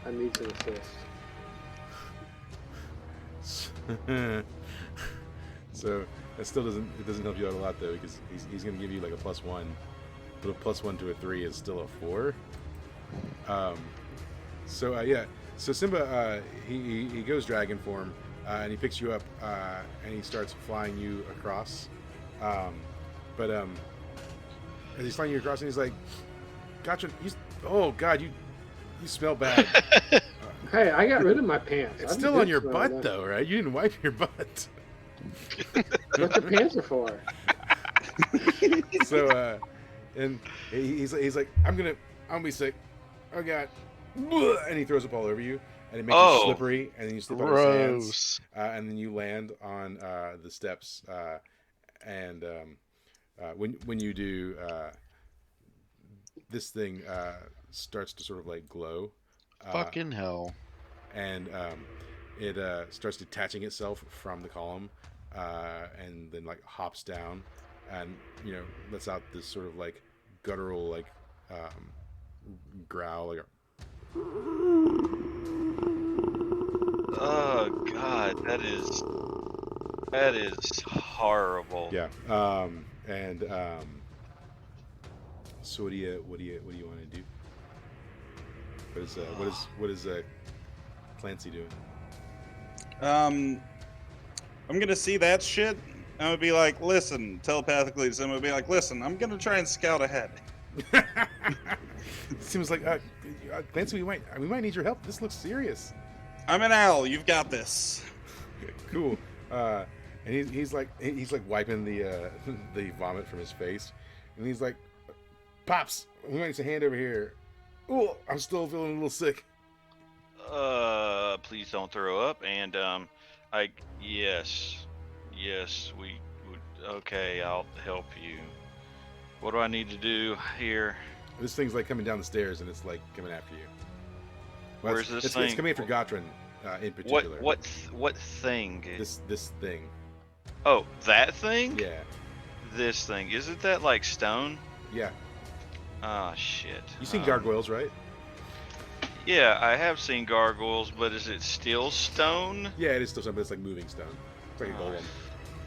I need to assist. So that still doesn't help you out a lot though, because he's going to give you like a +1, but a +1 to a 3 is still a 4. So Simba he goes dragon form, and he picks you up, and he starts flying you across. But as he's flying you across, and he's like, "Gotcha! Oh God, you smell bad." Hey, I got rid of my pants. It's I'm still good on your smelling butt them. though, right? You didn't wipe your butt. What the pants are for? So and he's like, I'm gonna be sick. Oh God. And he throws up all over you, and it makes you slippery, and then you slip on his hands, and then you land on the steps, and when you do, this thing starts to sort of like glow. Fucking hell. And it starts detaching itself from the column, and then like hops down, and lets out this sort of like guttural like growl, like Oh God, that is horrible. yeah. And so what do you want to do? What is Clancy doing? I'm gonna see that shit. I'm gonna be like, listen, telepathically. So I'm gonna be like, listen, I'm gonna try and scout ahead. Seems like Clancy, we might need your help. This looks serious. I'm an owl. You've got this. Cool. And he's like wiping the vomit from his face, and he's like, "Pops, we might need a hand over here. Oh, I'm still feeling a little sick." Please don't throw up. And yes, we would. Okay, I'll help you. What do I need to do here? This thing's like coming down the stairs, and it's like coming after you. Well, Where's this it's thing? coming after Gotrin in particular. What thing? This thing? Oh, that thing? Yeah, This thing. Isn't that like stone? yeah. Oh shit. You seen gargoyles, right? Yeah, I have seen gargoyles, but is it still stone? Yeah, it is still something, but it's like moving stone. It's like a golem.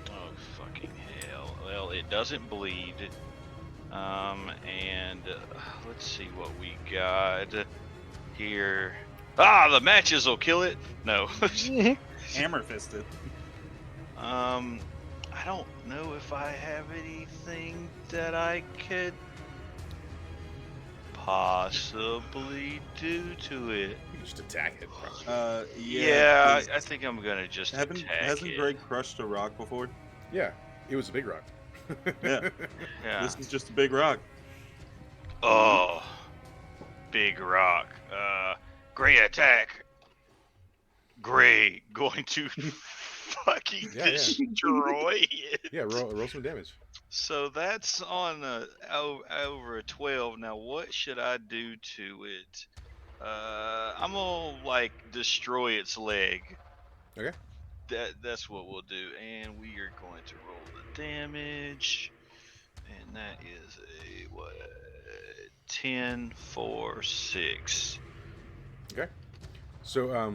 Oh fucking hell! Well, it doesn't bleed. And let's see what we got here. Ah, the matches will kill it. No. Hammer fisted. I don't know if I have anything that I could possibly do to it. You can just attack it. Probably. Yeah, I think I'm gonna just attack Hasn't it. Greg crushed a rock before? Yeah, it was a big rock. Yeah. Yeah. This is just a big rock. Oh, big rock. Great attack. Great, going to fucking Yeah. destroy it. Yeah, roll some damage. So that's on over a 12. Now, what should I do to it? I'm gonna like destroy its leg. Okay. That's what we'll do, and we are going to roll the damage, and that is a 10 for 6. Okay. So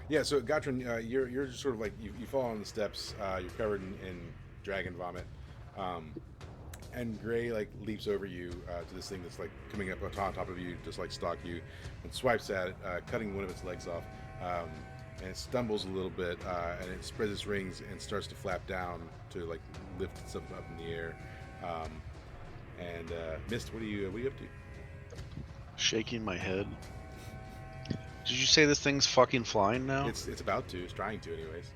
yeah. So Gotrin, you're just sort of like you fall on the steps. You're covered in dragon vomit. And Gray like leaps over you to this thing that's like coming up on top of you, just like stalk you, and swipes at it, cutting one of its legs off. And it stumbles a little bit, and it spreads its wings and starts to flap down to like lift itself up in the air. And Mist, what are you up to? Shaking my head. Did you say this thing's fucking flying now? It's about to. It's trying to, anyways.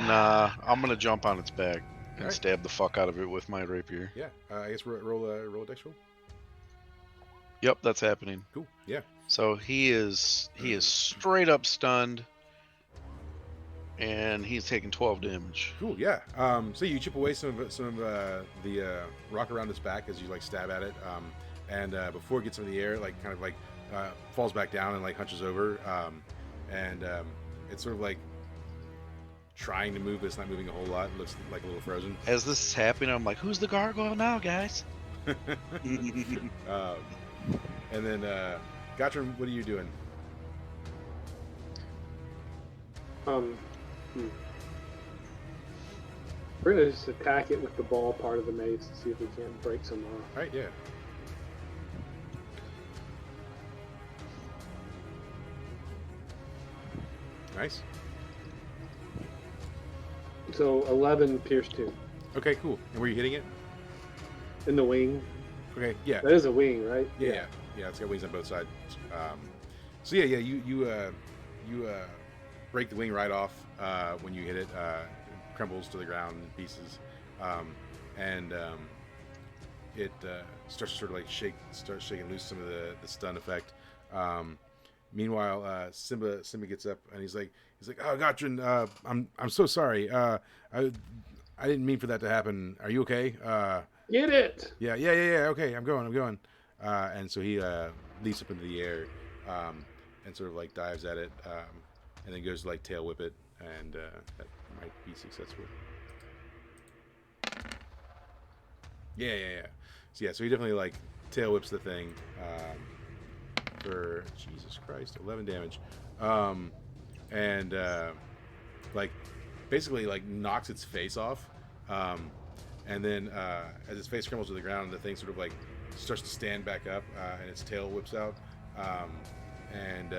Nah, I'm gonna jump on its back and Alright. stab the fuck out of it with my rapier. Yeah. I guess roll a dex roll. Yep, that's happening. Cool. Yeah. So he is straight up stunned. and he's taking 12 damage. Cool, yeah. So you chip away some of the rock around his back as you like stab at it, and before it gets into the air, like kind of like falls back down and like hunches over, and it's sort of like trying to move, but it's not moving a whole lot. It looks like a little frozen. As this is happening, I'm like, who's the gargoyle now, guys? And then Gotram, what are you doing? We're gonna just attack it with the ball part of the mace to see if we can't break some off. All right, yeah. Nice. So 11 pierce 2 Okay, cool. And were you hitting it? in the wing. Okay, yeah. That is a wing, right? Yeah. It's got wings on both sides. So yeah, you break the wing right off when you hit it. It crumbles to the ground in pieces, and it starts to sort of like starts shaking loose some of the stun effect. Meanwhile, Simba gets up and he's like, "Oh, Gotran, I'm so sorry. I didn't mean for that to happen. Are you okay? Get it! Yeah. Okay, I'm going. And so he leaps up into the air and sort of like dives at it, and then goes to like tail whip it, and that might be successful. Yeah. So he definitely like tail whips the thing for Jesus Christ, 11 damage, and like basically like knocks its face off. And then as its face crumbles to the ground, the thing sort of like starts to stand back up, and its tail whips out, and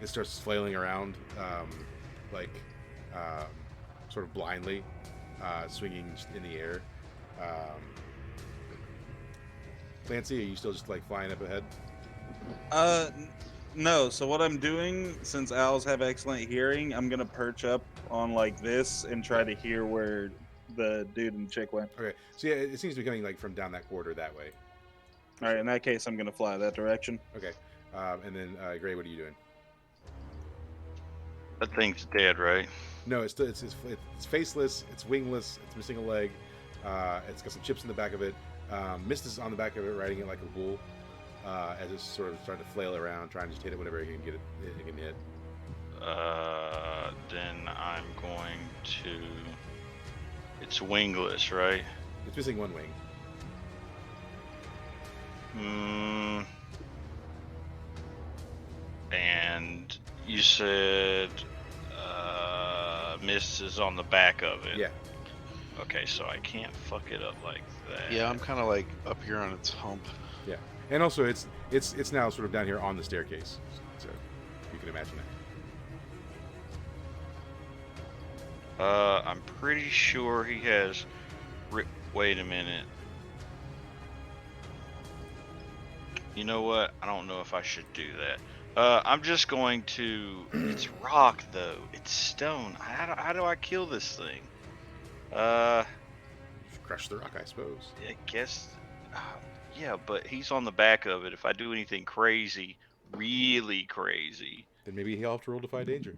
it starts flailing around, like sort of blindly, swinging in the air. Clancy, are you still just like flying up ahead? No. So what I'm doing, since owls have excellent hearing, I'm gonna perch up on like this and try to hear where the dude and chick went. Okay, so yeah, it seems to be coming like from down that corridor that way. All right, in that case, I'm gonna fly that direction. Okay, and then Gray, what are you doing? That thing's dead, right? No, it's faceless, it's wingless, it's missing a leg, it's got some chips in the back of it. Mist is on the back of it, riding it like a bull, as it's sort of starting to flail around, trying to just hit it whenever he can get it. It can hit. Then I'm going to. It's wingless, right? It's missing one wing. And you said Mist is on the back of it. Yeah. Okay, so I can't fuck it up like that. Yeah, I'm kind of like up here on its hump. Yeah, and also it's now sort of down here on the staircase, so you can imagine that. I'm pretty sure he has. Wait a minute. You know what? I don't know if I should do that. I'm just going to. It's rock though. It's stone. How do I kill this thing? Crush the rock, I suppose. I guess. Yeah, but he's on the back of it. If I do anything crazy, really crazy, Then maybe he'll have to roll Defy Danger.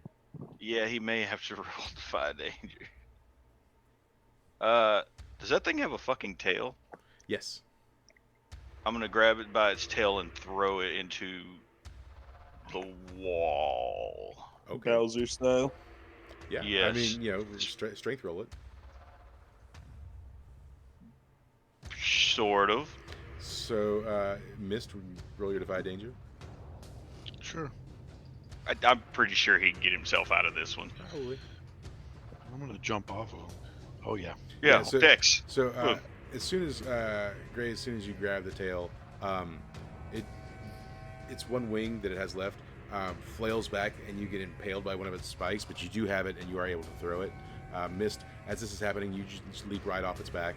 yeah, he may have to roll Defy Danger. Does that thing have a fucking tail? Yes. I'm gonna grab it by its tail and throw it into the wall. Okay. Bowser style. Yeah. Yes. I mean, you know, strength roll it. Sort of. So, Mist, roll your Defy Danger. Sure. I'm pretty sure he can get himself out of this one. Probably. I'm gonna jump off of him. Oh yeah. Yeah, so- Dex. So Look. as soon as Gray, as soon as you grab the tail, it's one wing that it has left flails back, and you get impaled by one of its spikes. But you do have it, and you are able to throw it. Mist, as this is happening, you just leap right off its back,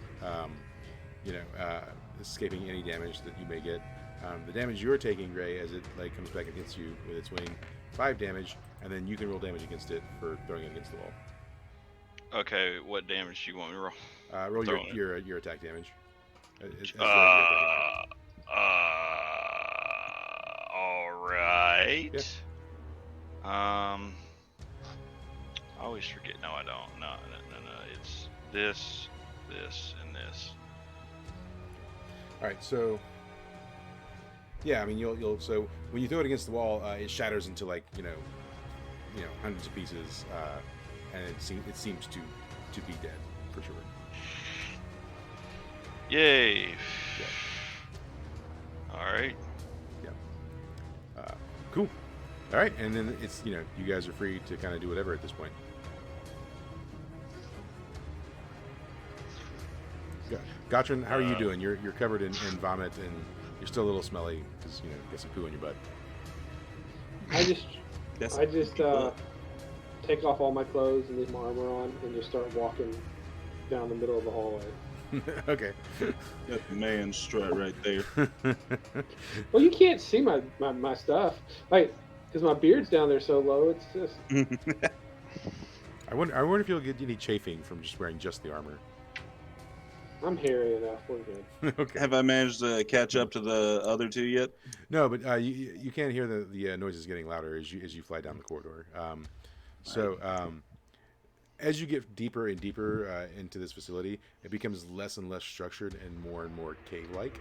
escaping any damage that you may get. The damage you're taking, Gray, as it like comes back and hits you with its wing, 5 damage, and then you can roll damage against it for throwing it against the wall. Okay, what damage do you want me to roll? Roll Throwing it. your attack damage. All right. Yeah. I'll always forget. No, I don't. No. It's this, this, and this. All right, so yeah, I mean you'll so when you throw it against the wall, it shatters into like hundreds of pieces, and it seems to be dead for sure. Yay! Yeah. All right. Cool. All right, and then it's you guys are free to kind of do whatever at this point. Gotron, how are you doing? You're covered in vomit and you're still a little smelly because get some poo in your butt. I just take off all my clothes and leave my armor on and just start walking down the middle of the hallway. Okay. Got the man strut right there. Well, you can't see my stuff, like, because my beard's down there so low. It's just. I wonder if you'll get any chafing from just wearing just the armor. I'm hairy enough. We're good. Okay. Have I managed to catch up to the other two yet? No, but you can't hear the noises getting louder as you fly down the corridor. As you get deeper and deeper into this facility, it becomes less and less structured and more cave-like,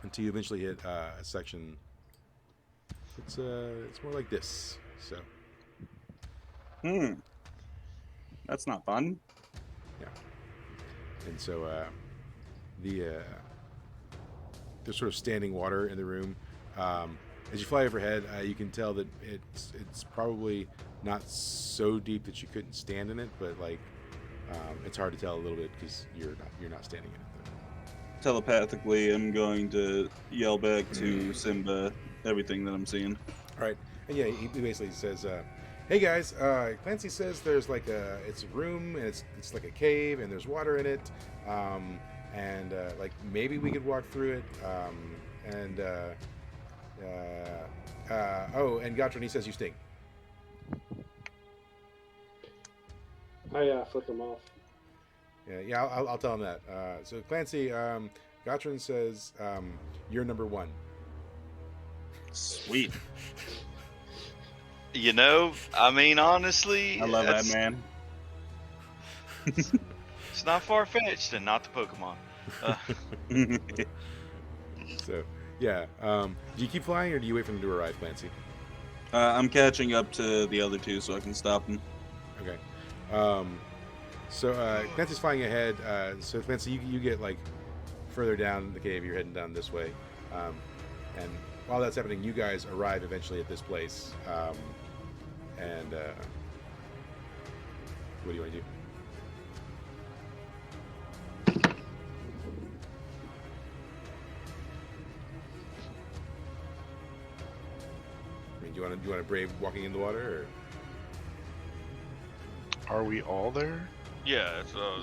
until you eventually hit a section. It's more like this. So. That's not fun. Yeah. And so there's sort of standing water in the room. As you fly overhead, you can tell that it's probably not so deep that you couldn't stand in it, but like it's hard to tell a little bit because you're not standing in it. Though. Telepathically, I'm going to yell back to Simba everything that I'm seeing. All right, and yeah, he basically says, "Hey guys, Clancy says there's like it's a room and it's like a cave and there's water in it, and like maybe we could walk through it, and Gotron, he says you stink." I flick them off. Yeah, I'll tell him that. So Clancy, Gotron says you're number one. Sweet. I mean, honestly, I love that man. It's not far-fetched, and not the Pokemon. So, yeah. Do you keep flying, or do you wait for them to arrive, Clancy? I'm catching up to the other two so I can stop them. Okay. So Clancy's flying ahead. So Clancy, you get like further down the cave. You're heading down this way, and while that's happening, you guys arrive eventually at this place. And what do you want to do? I mean, do you want to brave walking in the water, or? Are we all there? Yeah, so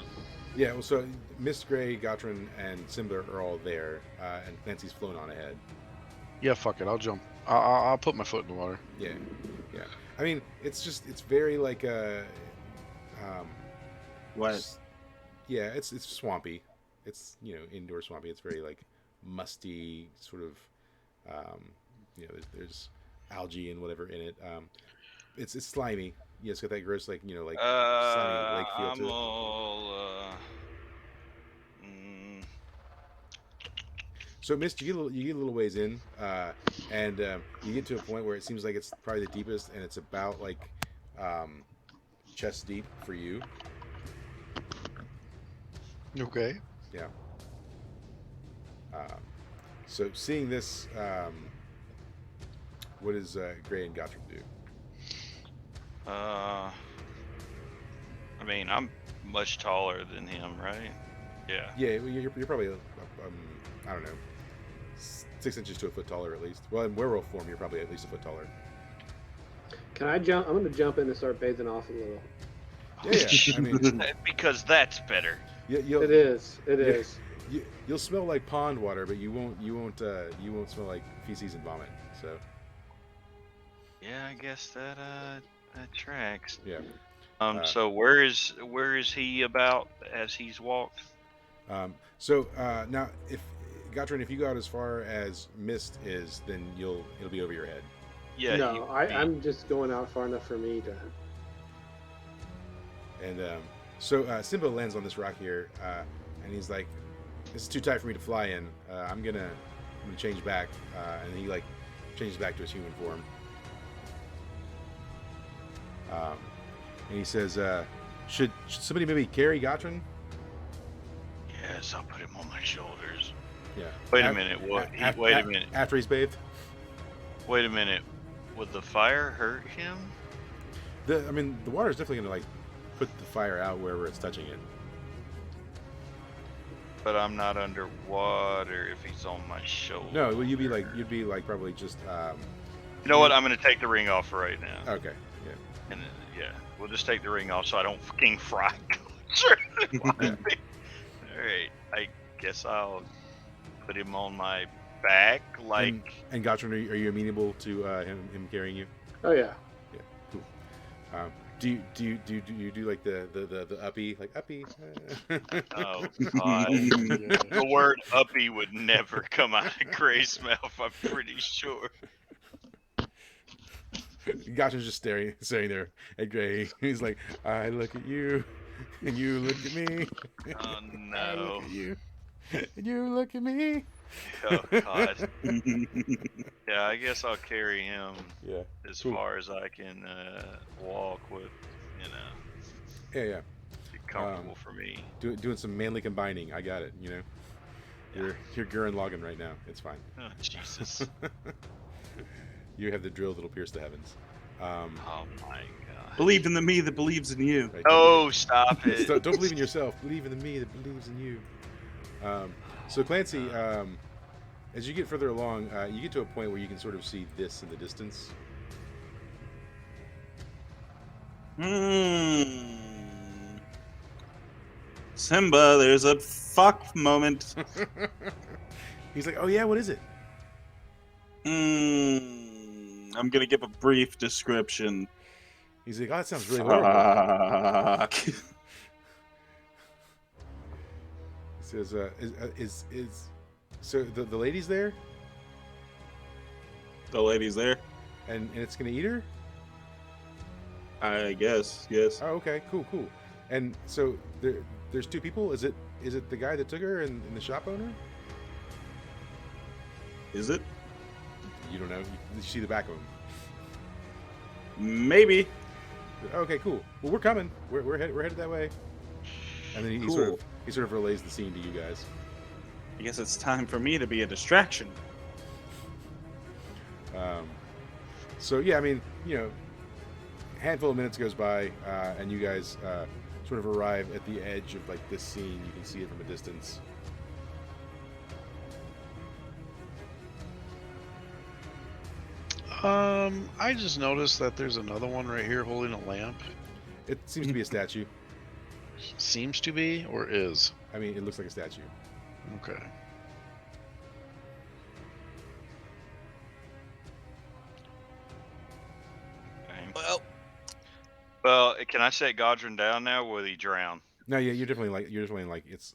Yeah, well, so Miss Gray, Gotron, and Simba are all there, and Clancy's flown on ahead. Yeah, fuck it. I'll jump. I'll put my foot in the water. Yeah. I mean, it's very like What? Yeah, it's swampy. It's indoor swampy. It's very like musty, sort of. There's algae and whatever in it. It's slimy. Yeah, it's got that gross like slimy lake feel I'm to it. all. So, Mist, you get a little ways in, and you get to a point where it seems like it's probably the deepest, and it's about like chest deep for you. Okay. Yeah. So, seeing this, what does Gray and Gotron do? I mean, I'm much taller than him, right? Yeah. Yeah, well, you're probably I don't know, 6 inches to a foot taller at least. Well, in werewolf form, you're probably at least a foot taller. Can I jump? I'm going to jump in and start bathing off a little. Yeah. I mean, Because that's better. It is. You'll smell like pond water, but you won't smell like feces and vomit. So. Yeah, I guess that tracks. Yeah. So where is he about as he's walked? So now, if Gotron, if you go out as far as Mist is, then it'll be over your head. Yeah. No, I'm just going out far enough for me to. And so Simba lands on this rock here, and he's like, "This is too tight for me to fly in. I'm gonna change back." And he like changes back to his human form. And he says, "Should somebody maybe carry Gotran?" Yes, I'll put him on my shoulders. Yeah. Wait a minute. What? Wait a minute. After he's bathed. Wait a minute. Would the fire hurt him? The water is definitely gonna like put the fire out wherever it's touching it. But I'm not underwater if he's on my shoulder. No, well, you'd be like probably just. You know what? I'm gonna take the ring off right now. Okay. Yeah. And yeah, we'll just take the ring off so I don't fucking fry. All right. I guess I'll put him on my back, like. And Gotran, are you amenable to him carrying you? Oh yeah. Yeah. Cool. Do you do like the uppy, like uppy? Oh God. The word uppy would never come out of Gray's mouth, I'm pretty sure. Gotchan's just staring there at Gray. He's like, I look at you, and you look at me. Oh I no. look at you, and you look at me. Oh God. Yeah, I guess I'll carry him Yeah. as Cool. far as I can walk with, Yeah. be comfortable for me. Doing some manly combining. I got it. You know, you're Gurren Lagann right now. It's fine. Oh Jesus. You have the drill that'll pierce the heavens. Oh my God. Believe in the me that believes in you. Right? Oh, stop it. Don't believe in yourself. Believe in the me that believes in you. So Clancy, as you get further along, you get to a point where you can sort of see this in the distance. Simba, there's a fuck moment. He's like, "Oh yeah, what is it?" I'm gonna give a brief description. He's like, "Oh, that sounds really horrible." Fuck. He says, "Is so the lady's there, The lady's there? and it's gonna eat her?" I guess, yes. Oh, okay, cool. And so there's two people. Is it the guy that took her and the shop owner? Is it? You don't know. You see the back of him. Maybe. Okay, cool. Well, we're coming. We're headed that way. And then he Cool. sort of relays the scene to you guys. I guess it's time for me to be a distraction. So yeah, I mean, a handful of minutes goes by, and you guys sort of arrive at the edge of like this scene. You can see it from a distance. I just noticed that there's another one right here holding a lamp. It seems to be a statue. Seems to be, or is. I mean, it looks like a statue. Okay. Okay. Well, can I set Godrin down now, or will he drown? No, yeah, you're definitely like it's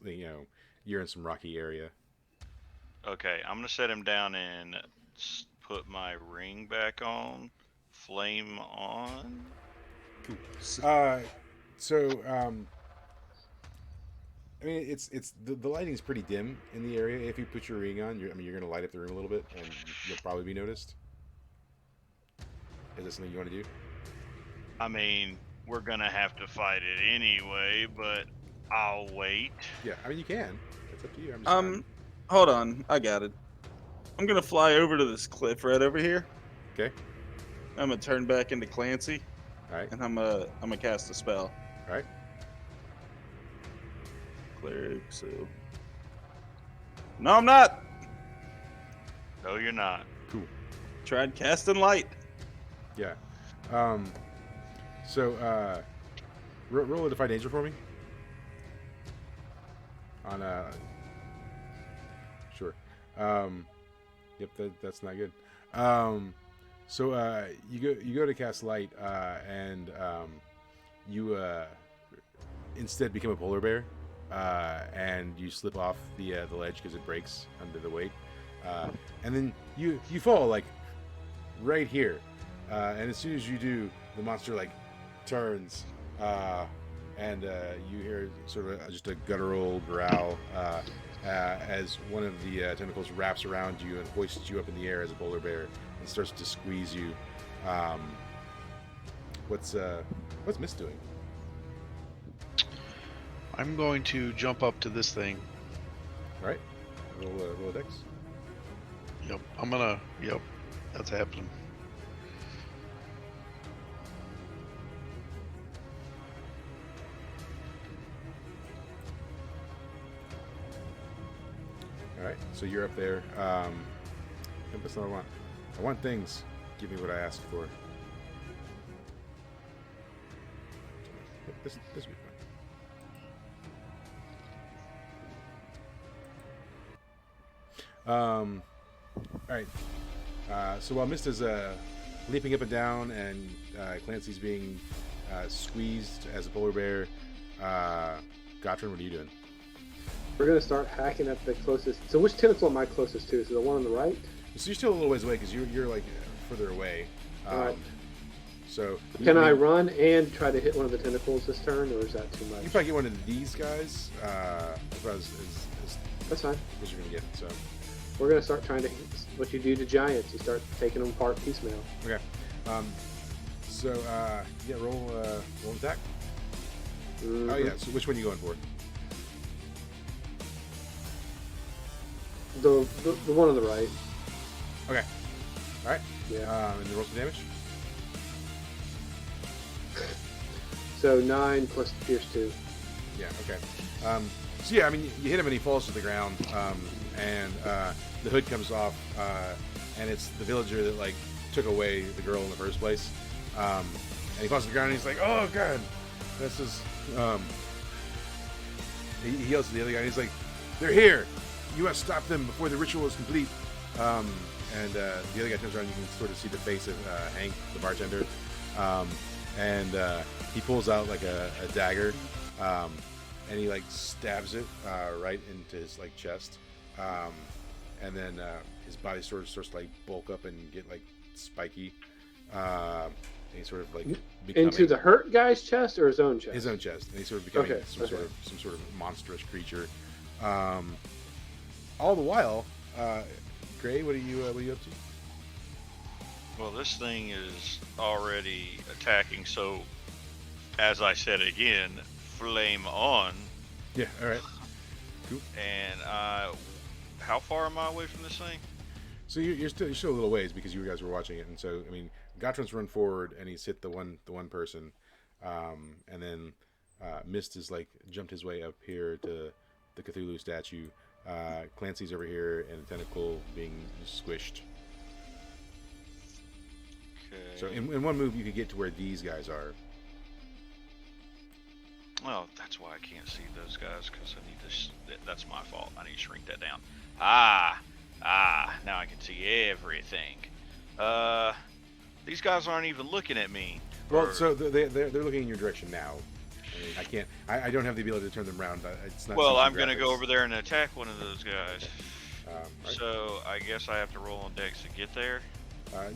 you're in some rocky area. Okay, I'm gonna set him down and put my ring back on. Flame on. Cool. I mean, it's the lighting is pretty dim in the area. If you put your ring on, you're gonna light up the room a little bit, and you'll probably be noticed. Is that something you want to do? I mean, we're gonna have to fight it anyway, but I'll wait. Yeah, I mean you can. It's up to you. I'm just Hold on, I got it. I'm gonna fly over to this cliff right over here. Okay. I'm gonna turn back into Clancy, All right. and I'm gonna cast a spell. All right. Cleric, so. No, I'm not. No, you're not. Cool. Tried casting light. Yeah. So roll a defy danger for me. On sure. Yep, that's not good. So you go to cast light, and you instead become a polar bear, and you slip off the ledge because it breaks under the weight, and then you fall like right here. And as soon as you do, the monster like turns, and you hear sort of just a guttural growl as one of the tentacles wraps around you and hoists you up in the air as a polar bear and starts to squeeze you. What's Mist doing? I'm going to jump up to this thing. All right, roll a dex. Yep, Yep, that's happening. All right, so you're up there. That's not what I want. I want things. Give me what I asked for. This will be fun. All right. So while Mist is leaping up and down, and Clancy's being squeezed as a polar bear, Gottrin, what are you doing? We're gonna start hacking at the closest. So which tentacle am I closest to? Is it the one on the right? So you're still a little ways away because you're like further away. Alright. So Can I run and try to hit one of the tentacles this turn, or is that too much? You probably get one of these guys. That's fine. What you're gonna get. So We're gonna start trying to. What you do to giants, you start taking them apart piecemeal. okay. Yeah, roll attack. Mhm. Oh yeah. So which one are you going for? The one on the right. Okay. All right. Yeah. And then roll some damage. So 9 plus pierce 2. Yeah. Okay. So yeah, I mean, you hit him and he falls to the ground, and the hood comes off, and it's the villager that like took away the girl in the first place. And he falls to the ground and he's like, "Oh God, this is." He yells to the other guy. And he's like, "They're here. You must stop them before the ritual is complete." And the other guy turns around. You can sort of see the face of Hank, the bartender, and he pulls out like a dagger, and he like stabs it right into his like chest, and then his body sort of starts to like bulk up and get like spiky, and he sort of like Into the hurt guy's chest or his own chest? his own chest, and he's sort of becoming Okay, some sort of monstrous creature. All the while, Gray, what are you up to? Well, this thing is already attacking, so as I said again, flame on. Yeah, all right. Cool. And how far am I away from this thing? So you're still a little ways because you guys were watching it, and so I mean, Gottrin's run forward and he's hit the one person, and then Mist has like jumped his way up here to the Cthulhu statue. Clancy's over here and a tentacle being squished. Okay. So in one move you could get to where these guys are. Well, that's why I can't see those guys, because I need to. That's my fault. I need to shrink that down. Now I can see everything. These guys aren't even looking at me. Well, so they're looking in your direction now. I mean, I can't. I don't have the ability to turn them around. But it's not. Well, CG I'm gonna graphics. go over there and attack one of those guys. Right. So I guess I have to roll on dex to get there.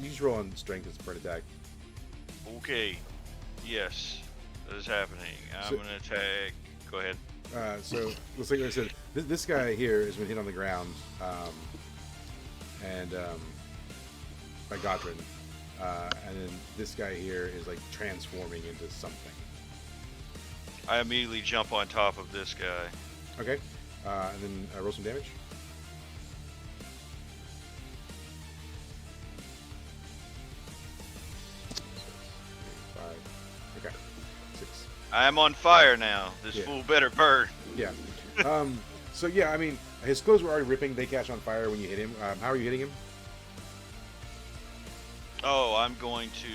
You just roll on strength as for an attack. Okay. Yes, that is happening. I'm So- gonna attack. Go ahead. So looks like I said, this guy here has been hit on the ground, and by Gottrin, and then this guy here is like transforming into something. I immediately jump on top of this guy. Okay, and then roll some damage. Five. Okay. 6. I am on fire now. This Yeah. fool better burn. Yeah. So yeah, I mean, his clothes were already ripping. They catch on fire when you hit him. How are you hitting him? Oh, I'm going to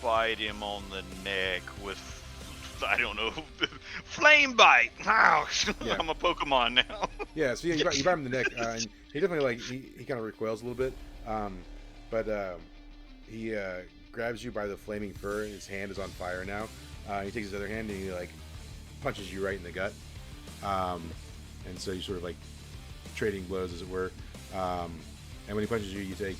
bite him on the neck with, I don't know, flame bite. Ow. Yeah. I'm a Pokemon now. Yeah, so yeah, you bite him in the neck, and he definitely like he kind of recoils a little bit, but he grabs you by the flaming fur. His hand is on fire now. He takes his other hand and he like punches you right in the gut, and so you sort of like trading blows, as it were. and when he punches you, you take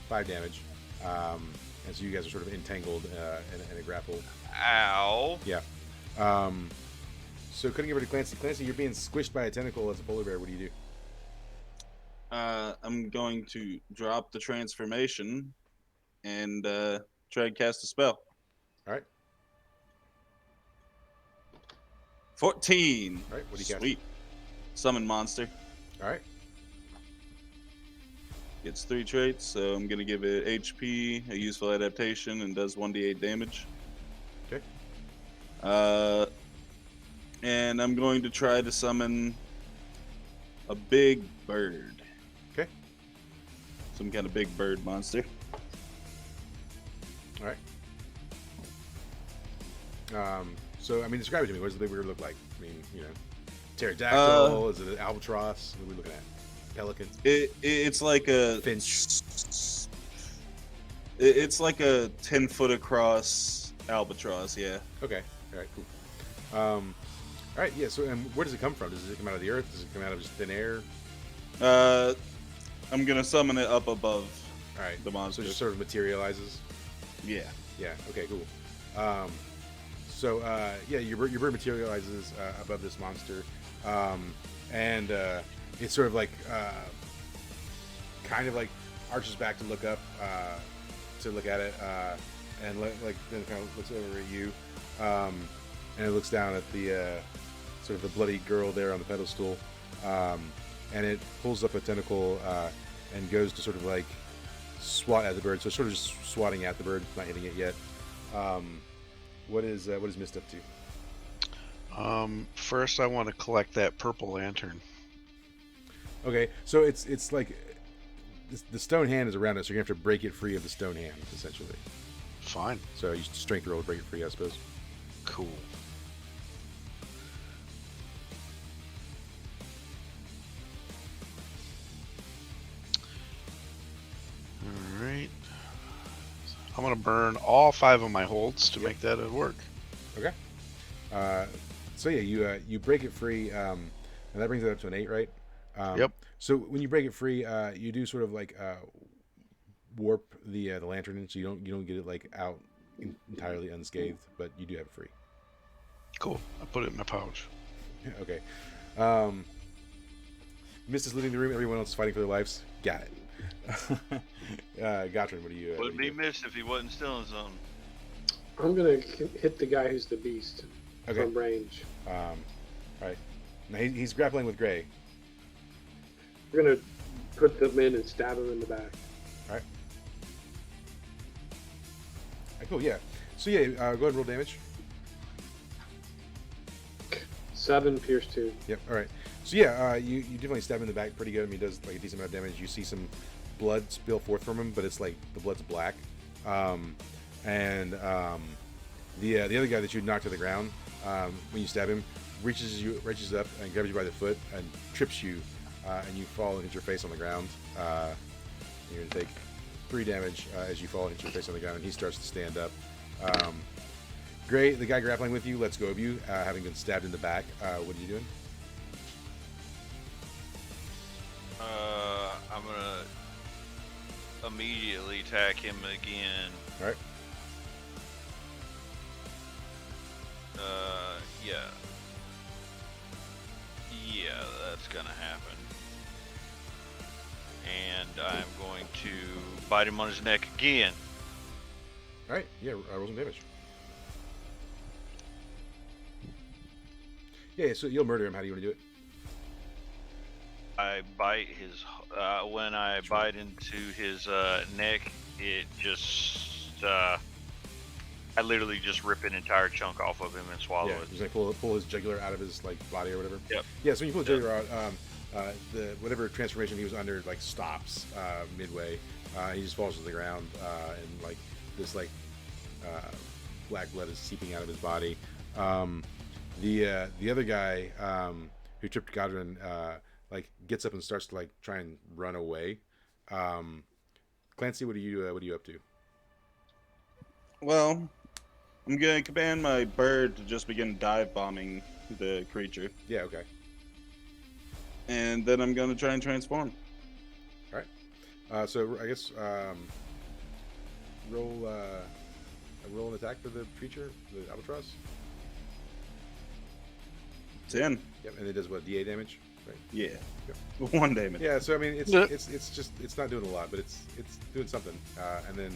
5 damage. And so you guys are sort of entangled in a grapple. Ow. Yeah. So cutting over to Clancy. Clancy, you're being squished by a tentacle as a polar bear. What do you do? I'm going to drop the transformation and try and cast a spell. All right. 14. All right. What do you cast? Sweet. Summon monster. All right. Gets 3 traits, so I'm going to give it HP, a useful adaptation, and does 1d8 damage. Okay. And I'm going to try to summon a big bird. Okay. Some kind of big bird monster. All right. So, I mean, describe it to me. What does the big bird look like? I mean, pterodactyl? Is it an albatross? What are we looking at? Pelican? It's like a finch. It's like a 10-foot across albatross. Yeah. Okay. All right. Cool. All right. Yeah. So, where does it come from? Does it come out of the earth? Does it come out of just thin air? I'm gonna summon it up above. All right. The monster. So it just sort of materializes. Yeah. Yeah. Okay. Cool. Your bird materializes above this monster, and it's sort of like kind of like arches back to look up, to look at it, and then kind of looks over at you, and it looks down at the sort of the bloody girl there on the pedestal, and it pulls up a tentacle and goes to sort of like swat at the bird. So it's sort of just swatting at the bird, not hitting it yet. What is Mist up to? First, I want to collect that purple lantern. Okay, so it's like the stone hand is around it, so you're gonna have to break it free of the stone hand, essentially. Fine. So you strength roll to break it free, I suppose. Cool. All right. I'm gonna burn all 5 of my holds to make that work. Okay. So yeah, you break it free, and that brings it up to an 8, right? Yep. So when you break it free, you do sort of like warp the lantern, so you don't get it like out entirely unscathed, but you do have it free. Cool. I put it in my pouch. Okay. Mist is leaving the room. Everyone else is fighting for their lives. Got it. Gotron, what do you? Wouldn't be missed if he wasn't stealing something. I'm gonna hit the guy who's the beast from range. All right. Now he's grappling with Gray. We're gonna put them in and stab him in the back. All right. Cool. Yeah. So yeah, go ahead and roll damage. 7 pierce 2. Yep. All right. So yeah, you definitely stab him in the back pretty good. I mean, he does like a decent amount of damage. You see some blood spill forth from him, but it's like the blood's black. The other guy that you knocked to the ground when you stab him reaches up and grabs you by the foot and trips you, and you fall and hit your face on the ground. You're gonna take 3 damage as you fall and hit your face on the ground, and he starts to stand up. Gray, the guy grappling with you, lets go of you, having been stabbed in the back. What are you doing? I'm gonna immediately attack him again. All right. Yeah, that's gonna happen. And I'm going to bite him on his neck again. All right. Yeah, roll some damage. Yeah, so you'll murder him. How do you want to do it? I bite his. When I bite into his neck, it just. I literally just rip an entire chunk off of him and swallow Yeah, it. he's gonna pull his jugular out of his like body or whatever. Yep. Yeah, so when you pull the jugular out, the whatever transformation he was under like stops midway. He just falls to the ground, and like this like black blood is seeping out of his body. The other guy who tripped Godwin like gets up and starts to like try and run away. Clancy, what are you up to? Well, I'm gonna command my bird to just begin dive bombing the creature, Yeah, okay. and then I'm gonna try and transform. So I guess roll roll an attack for the creature, the albatross. 10. Yep, and it does what, DA damage, right? Yeah. 1 damage. Yeah. So I mean, Yeah. it's not doing a lot, but it's doing something. And then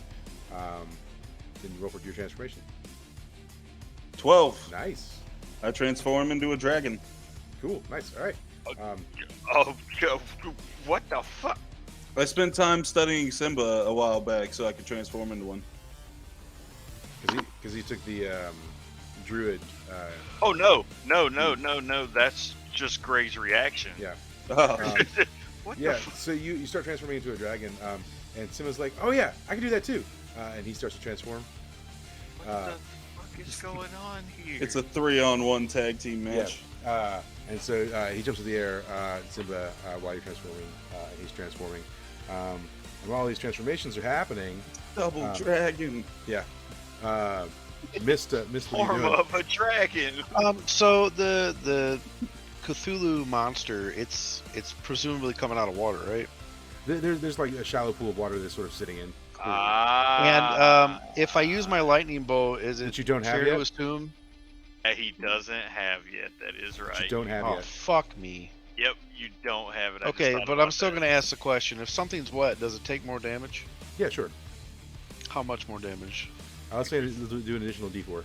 you roll for your transformation. 12. Nice. I transform into a dragon. Cool. Nice. All right. Oh, what the fuck? I spent time studying Simba a while back so I could transform into one. Because he took the druid. Oh no! That's just Gray's reaction. Yeah. Oh. What Yeah. the fuck? So you start transforming into a dragon, and Simba's like, "Oh yeah, I can do that too," and he starts to transform. What the fuck is going on here? It's a 3-on-1 tag team match. And so he jumps in the air, Simba, while you're transforming, and he's transforming. And while these transformations are happening, Double dragon. yeah, missed what are you form doing? of a dragon. So the Cthulhu monster, it's presumably coming out of water, right? There's like a shallow pool of water that's sort of sitting in. And if I use my lightning bow, is it That you don't have fair yet? to assume? He doesn't have yet. That is right. You don't have Oh, yet. fuck me. Yep, you don't have it. I just Okay, thought but about I'm still that. going to ask the question. If something's wet, does it take more damage? Yeah, sure. How much more damage? Let's say do an additional D4.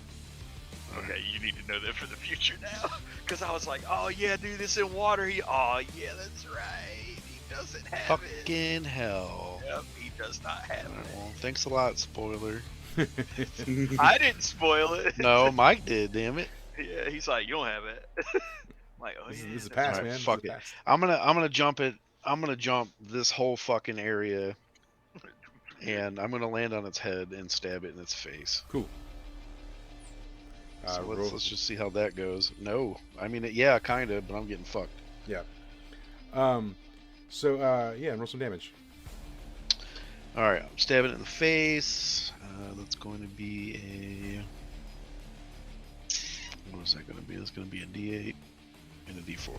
Okay, you need to know that for the future now. Because I was like, oh yeah, do this in water. Oh yeah, that's right. He doesn't have it. Fucking hell. Yep, he does not have Alright, it. well, thanks a lot, spoiler. I didn't spoil it. No, Mike did, damn it. Yeah, he's like, you don't have it. I'm like, oh This yeah. is that's past, Alright, man. fuck This is it. past. I'm gonna jump it. I'm gonna jump this whole fucking area, and I'm gonna land on its head and stab it in its face. Cool. So roll- let's just see how that goes. No, I mean, yeah, kind of, but I'm getting fucked. Yeah. Yeah, and roll some damage. All right, I'm stabbing it in the face. That's going to be a. What is that going to be? That's going to be a D8 and a D4.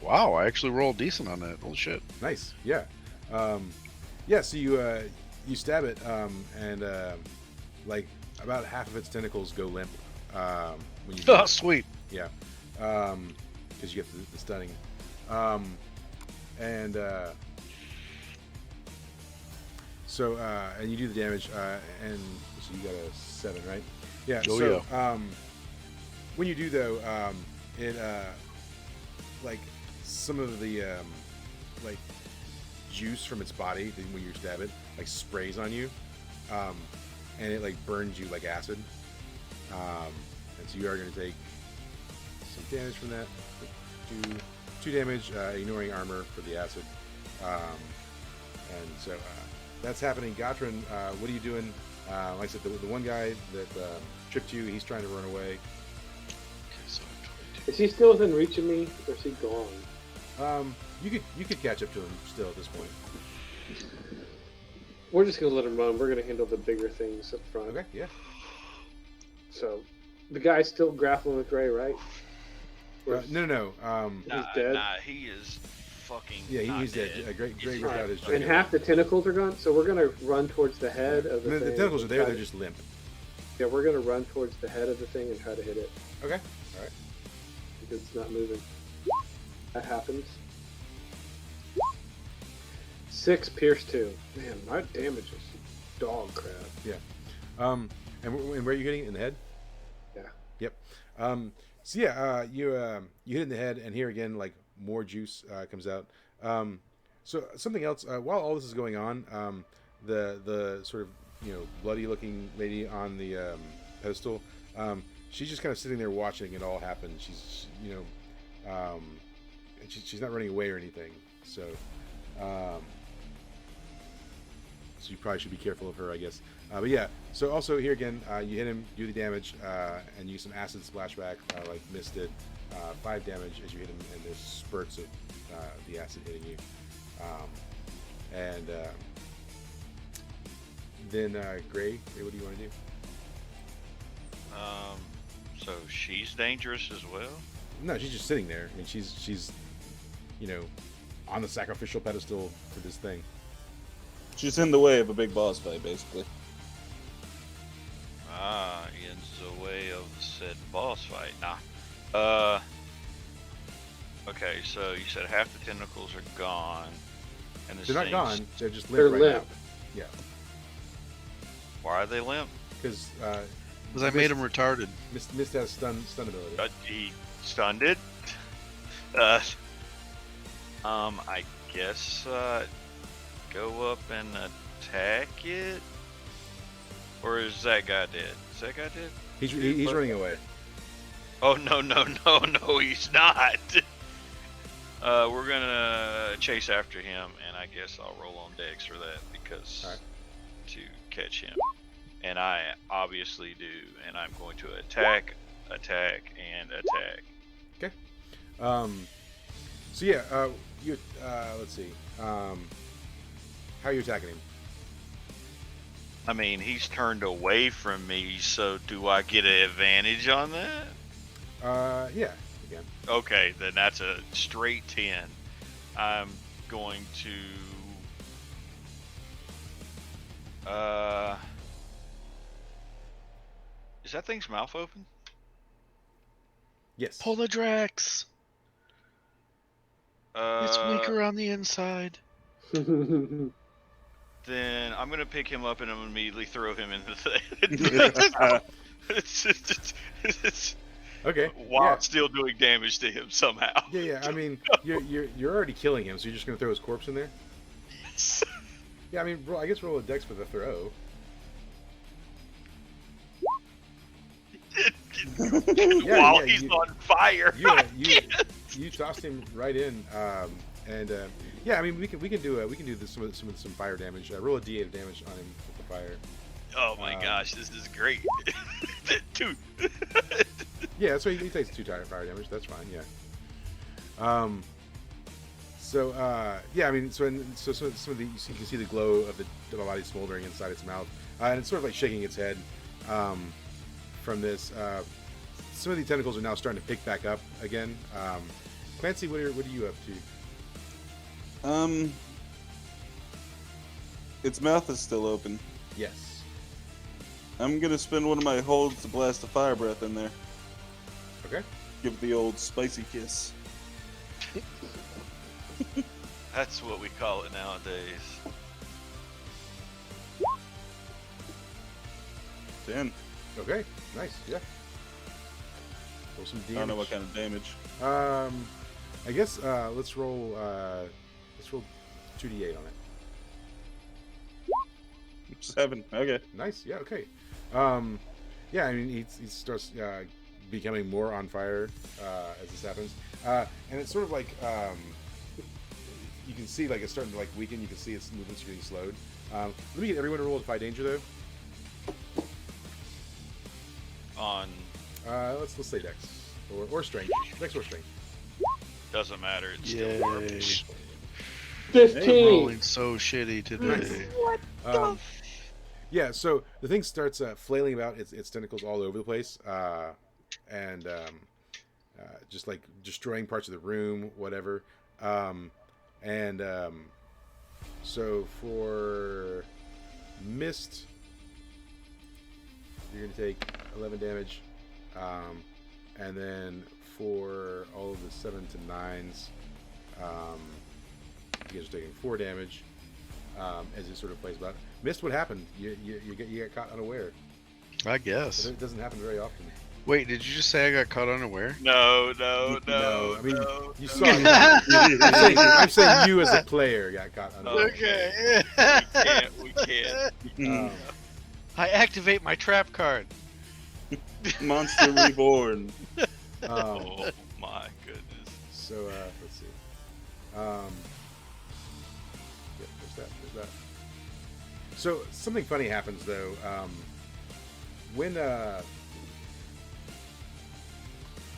Wow, I actually rolled decent on that. Holy shit! Nice. Yeah. So you stab it, and like about half of its tentacles go limp when you do Oh, it. sweet. Yeah. Because you get the stunning. And you do the damage, and so you got a 7, right? Yeah. Oh, so yeah. when you do though, it like some of the like juice from its body when you stab it like sprays on you, and it like burns you like acid. And so you are going to take some damage from that. Two damage, ignoring armor for the acid. And so that's happening. Gatrin, what are you doing? Like I said, the one guy that tripped you, he's trying to run away. Okay, so I'm 22. Is he still within reach of me, or is he gone? You could catch up to him still at this point. We're just gonna let him run. We're gonna handle the bigger things up front. Okay, yeah. So, the guy's still grappling with Ray, right? Or- No. He's dead? Nah, he is fucking. Yeah, not he's dead. Great He's ripped out his fucking- And half the tentacles are gone, so we're gonna run towards the head of the The thing. tentacles are there. and They're try- just limp. Yeah, we're gonna run towards the head of the thing and try to hit it Okay. All right. because it's not moving. That happens. 6 pierce 2. Man, my damage is dog crap. And where are you hitting it? In the head? Yeah. Yep. So yeah, you hit in the head, and here again, like more juice comes out. So something else. While all this is going on, the sort of bloody looking lady on the pedestal, she's just kind of sitting there watching it all happen. She's and she's not running away or anything. So so you probably should be careful of her, I guess. But yeah, so also here again, you hit him, do the damage, and use some acid splashback, like Mist did. 5 damage as you hit him, and there's spurts of the acid hitting you. Then Gray, what do you want to do? So she's dangerous as well. No, she's just sitting there. I mean, she's on the sacrificial pedestal for this thing. She's in the way of a big boss fight, basically. In the way of said boss fight. Okay, so you said half the tentacles are gone, and the They're not thing's- gone. They're just They're limp right limp. now. Yeah, Why are they limp? because Because I made him retarded. Mist has stun ability. He stunned it. I guess go up and attack it, or is that guy dead? Is that guy dead? He's running away. Oh no, he's not. We're gonna chase after him, and I guess I'll roll on Dex for that because Alright. to catch him, and I obviously do, and I'm going to attack, and attack. Okay. So yeah, you let's see. How are you attacking him? I mean, he's turned away from me, so do I get an advantage on that? Yeah, you can. Okay, then that's a straight 10. I'm going to... Is that thing's mouth open? Yes. Poladrax. It's weaker on the inside. Then I'm going to pick him up and I'm going to immediately throw him into the... Okay. While still doing damage to him somehow. Yeah. I mean, you're already killing him, so you're just gonna throw his corpse in there. Yes. Yeah, I mean, I guess roll a dex for the throw. While he's on fire. You tossed him right in, yeah, I mean, we can do this some fire damage. Roll a d8 of damage on him with the fire. Oh my gosh, this is great. Dude. Yeah, so he takes 2 fire damage. That's fine. Yeah. Yeah, I mean, some of the you can see the glow of the body smoldering inside its mouth, and it's sort of like shaking its head from this. Some of the tentacles are now starting to pick back up again. Clancy, what are you up to? Its mouth is still open. Yes. I'm gonna spend one of my holds to blast a fire breath in there. Okay. Give it the old spicy kiss. That's what we call it nowadays. 10. Okay. Nice. Yeah. Roll some damage. I don't know what kind of damage. I guess let's roll 2d8 on it. 7. Okay. Nice. Yeah. Okay. Yeah. I mean, he starts becoming more on fire as this happens, and it's sort of like you can see like it's starting to like weaken. You can see its movements getting slowed. Let me get everyone to roll Defy Danger though. On Let's say Dex or Strength. Dex or Strength. doesn't matter. It still Yay. works. 15. Rolling so shitty today. Yeah, so the thing starts flailing about its tentacles all over the place, and just like destroying parts of the room, whatever. So for Mist, you're going to take 11 damage, and then for all of the 7 to 9s, you guys are taking 4 damage. As it sort of plays about. Missed what happened. You got caught unaware. I guess. It doesn't happen very often. Wait, did you just say I got caught unaware? No. I mean, no, you no. saw it. I'm saying you as a player got caught unaware. Okay. We can't. I activate my trap card. Monster Reborn. Oh my goodness. So let's see. There's that. So something funny happens though. When the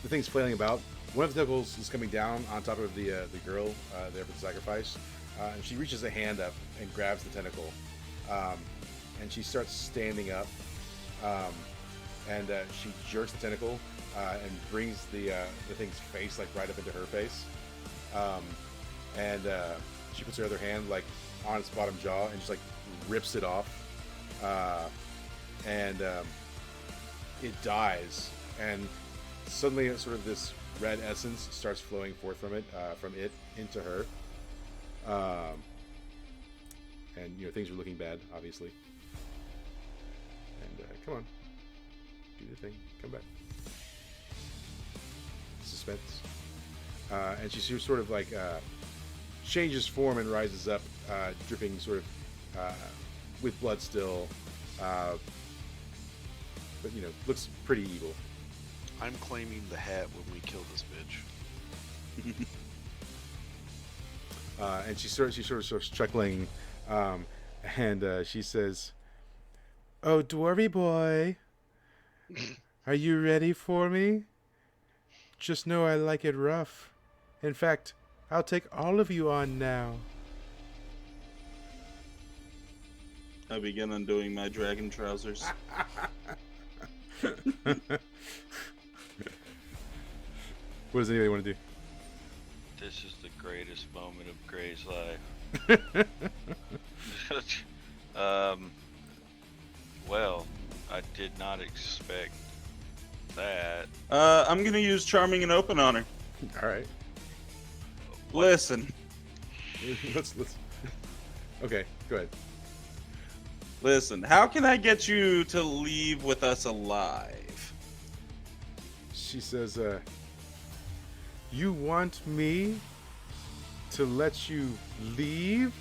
thing's flailing about, one of the tentacles is coming down on top of the girl there for the sacrifice, and she reaches a hand up and grabs the tentacle, and she starts standing up, and she jerks the tentacle and brings the thing's face like right up into her face, and she puts her other hand like on its bottom jaw and just like rips it off, and it dies. And suddenly, sort of this red essence starts flowing forth from it into her. And things are looking bad, obviously. And come on, do the thing. Come back. Suspense. And she sort of like changes form and rises up, dripping sort of with blood still, but looks pretty evil. I'm claiming the hat when we kill this bitch. And she sort of starts chuckling, and she says, "Oh, dwarvy boy, are you ready for me? Just know I like it rough. In fact, I'll take all of you on now." I begin undoing my dragon trousers. What does anybody want to do? This is the greatest moment of Gray's life. Well, I did not expect that. I'm gonna use charming and open on her. All right. Listen, let's. Okay, go ahead. listen. How can I get you to leave with us alive? She says, "You want me to let you leave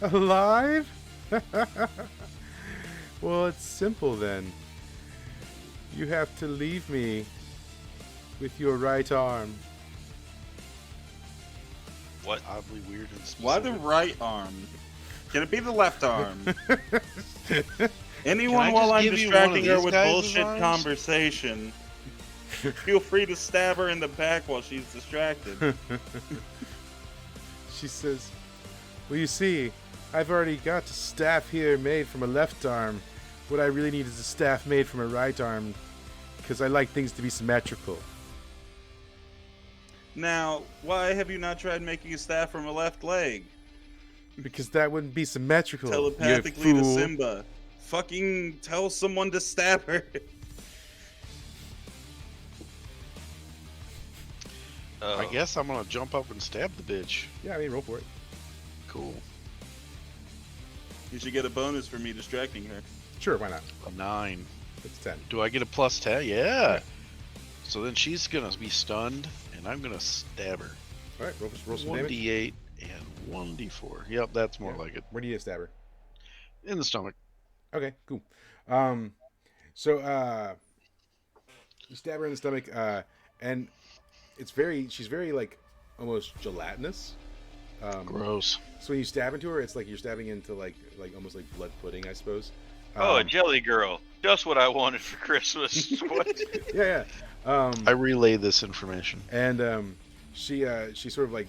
alive?" Well, it's simple then. You have to leave me with your right arm. What? Oddly weird and specific. Why the right arm? Can it be the left arm? Anyone Can I while just I'm give you one of distracting her these with guys' bullshit arms? conversation, feel free to stab her in the back while she's distracted. She says, "Well, you see, I've already got a staff here made from a left arm. What I really need is a staff made from a right arm, because I like things to be symmetrical." Now, why have you not tried making a staff from a left leg? Because that wouldn't be symmetrical. Telepathically you to fool. Simba. Fucking tell someone to stab her. I guess I'm gonna jump up and stab the bitch. Yeah, I mean, roll for it. Cool. You should get a bonus for me distracting her. Sure, why not? A 9. It's 10. Do I get a plus 10? Yeah. So then she's gonna be stunned, and I'm gonna stab her. All right, roll some damage. 1d8 and 1d4. Yep, that's more like it. Where do you stab her? In the stomach. Okay, cool. So you stab her in the stomach, and she's very like almost gelatinous. Gross. So when you stab into her, it's like you're stabbing into like almost like blood pudding, I suppose. Oh, a jelly girl. Just what I wanted for Christmas. What? Yeah. I relay this information. And she sort of like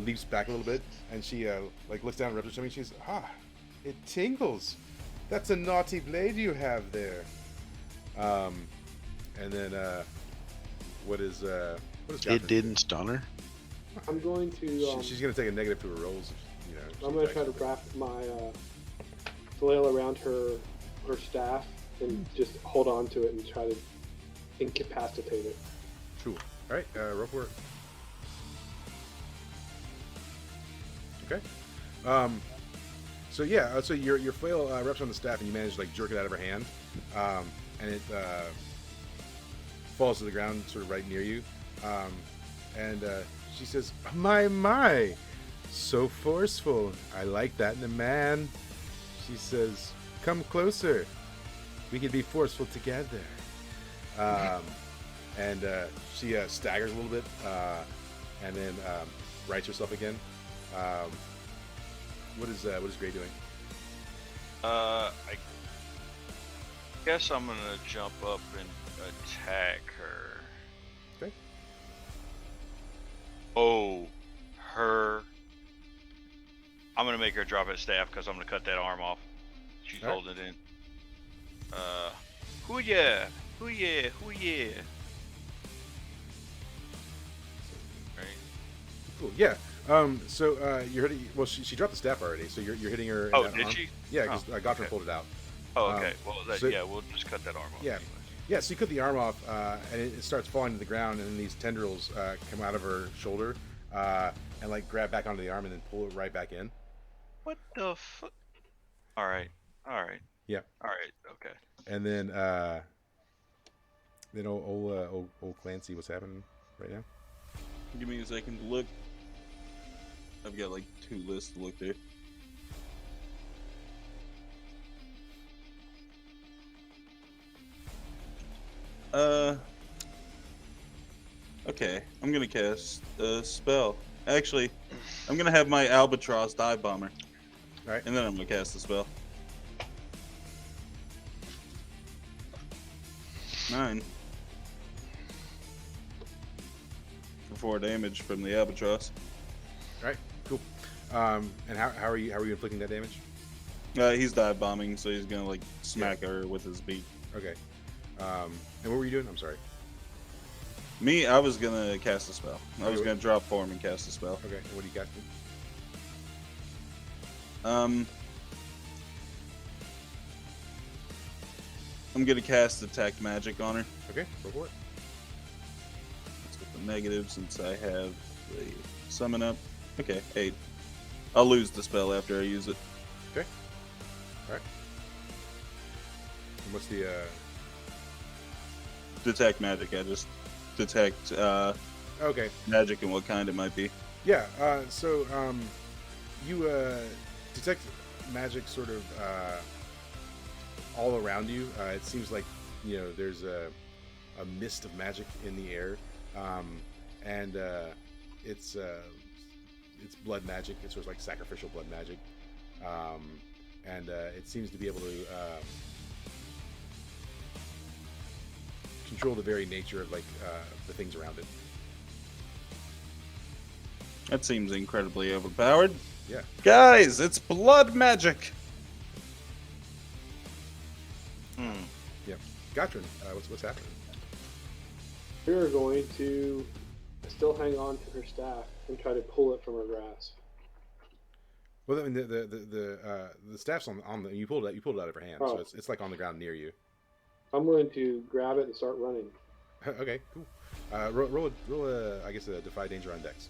leaps back a little bit, and she like looks down and rubs her stomach. She says, it tingles. That's a naughty blade you have there. And then what is It Catherine didn't stun her. I'm going to. do? She's gonna take a negative to her rolls. I'm going to try to wrap my flail around her staff and just hold on to it and try to incapacitate it. Cool. All right, roll for it. Okay. So yeah, so your flail wraps on the staff, and you manage to like jerk it out of her hand, and it falls to the ground, sort of right near you. And she says, "My, so forceful. I like that in a man." She says, "Come closer. We can be forceful together." And she staggers a little bit, and then rights herself again. What is Gray doing? I guess I'm gonna jump up and attack her. Okay. Oh, her. I'm gonna make her drop that staff because I'm gonna cut that arm off. She's All right. holding it in. Hoo-yeah! Hoo-yeah! Hoo-yeah! Right. Cool. Yeah. You're hitting. Well, she dropped the staff already, so you're hitting her. In Oh, that did arm. she? Yeah, because Gottrin okay. pulled it out. Oh, okay. Well, so- yeah, we'll just cut that arm off. Yeah. Anyway. Yeah, so you cut the arm off, and it starts falling to the ground, and then these tendrils come out of her shoulder and like grab back onto the arm, and then pull it right back in. What the fuck? All right. Yeah. All right. Okay. And then old Clancy, what's happening right now? Give me a second to look. I've got like 2 lists to look through. Okay, I'm gonna cast a spell. Actually, I'm gonna have my Albatross Dive Bomber. Alright. And then I'm gonna cast the spell. 9. For 4 damage from the Albatross. Alright, cool. And how are you inflicting that damage? He's dive bombing, so he's gonna like smack her with his beak. Okay. And what were you doing? I'm sorry. Me, I was gonna cast a spell. I was Okay. gonna drop form and cast a spell. Okay, and what do you got? I'm gonna cast Detect Magic on her. Okay, go for it. Let's get the negative since I have the summon up. Okay, 8. I'll lose the spell after I use it. Okay. Alright. And what's the Detect Magic. I just detect okay. magic and what kind it might be. Yeah, you detect magic sort of all around you. It seems like, there's a mist of magic in the air, and it's blood magic. It's sort of like sacrificial blood magic, and it seems to be able to control the very nature of the things around it. That seems incredibly overpowered. Yeah. Guys, it's blood magic. Yeah. Gottrin, what's happening? We're going to still hang on to her staff and try to pull it from her grasp. Well, I mean, the staff's on the you pulled it out of her hand, so Oh. it's like on the ground near you. I'm going to grab it and start running. Okay, cool. Roll a defy danger on Dex.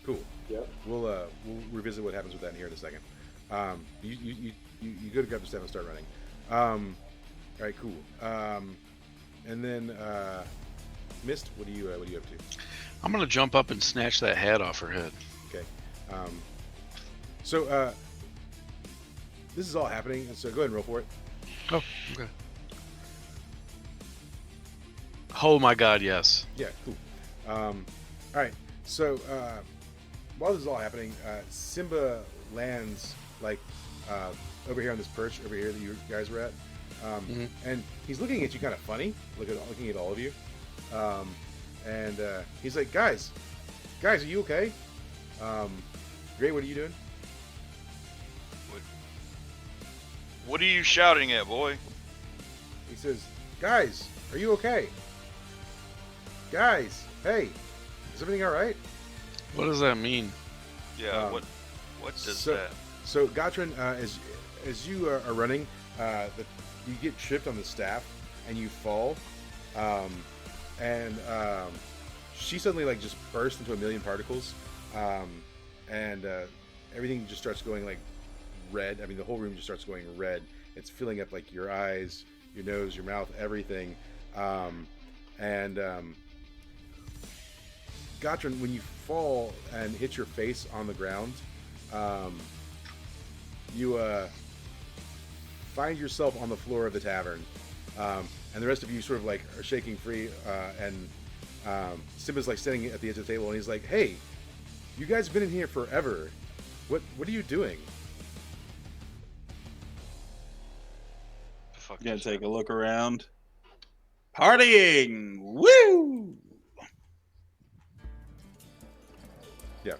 Cool. Yep. We'll revisit what happens with that in here in a second. You go to grab the staff and start running. All right, cool. And then Mist, what are you up to? I'm gonna jump up and snatch that hat off her head. Okay. This is all happening, so go ahead and roll for it. Oh, okay. Oh my God, yes. Yeah, cool. All right, so while this is all happening, Simba lands over here on this perch over here that you guys were at, and he's looking at you kind of funny, looking at all of you, and he's like, guys, are you okay? Gray, what are you doing? What are you shouting at, boy? He says, guys, are you okay? Guys, hey, is everything all right? What does that mean? Yeah. What does that? So Gottrin, as you are running, you get tripped on the staff and you fall, and she suddenly just bursts into a million particles, and everything just starts going red. I mean, the whole room just starts going red. It's filling up your eyes, your nose, your mouth, everything, and Gottrin, when you fall and hit your face on the ground, you find yourself on the floor of the tavern, and the rest of you sort of are shaking free, and Simba's standing at the edge of the table, and he's like, "Hey, you guys have been in here forever. What are you doing?" The fuck Gonna just take a happened? look around. Partying! Woo! Yeah.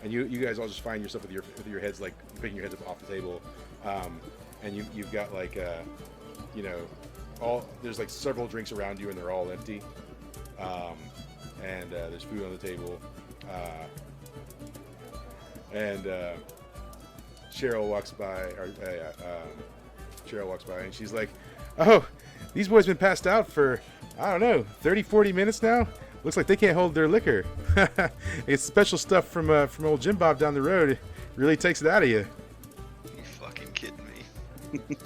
And you guys all just find yourself with your heads picking your heads up off the table, and you've got you know, there's like several drinks around you and they're all empty. And there's food on the table. And Cheryl walks by, and she's like, "Oh, these boys been passed out for, I don't know, 30, 40 minutes now. Looks like they can't hold their liquor. It's special stuff from old Jim Bob down the road. It really takes it out of you." You fucking kidding me?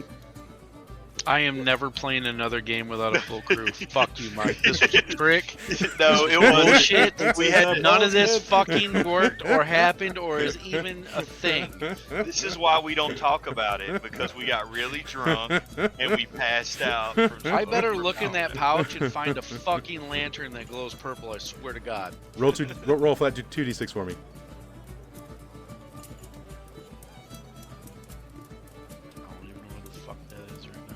I am never playing another game without a full crew. Fuck you, Mike. This was a trick. No, it was Bullshit. We had None of this fucking worked or happened or is even a thing. This is why we don't talk about it, because we got really drunk and we passed out. From I better smoke. look in that pouch and find a fucking lantern that glows purple, I swear to God. Roll flat 2d6 for me. I don't even know what the fuck that is right now.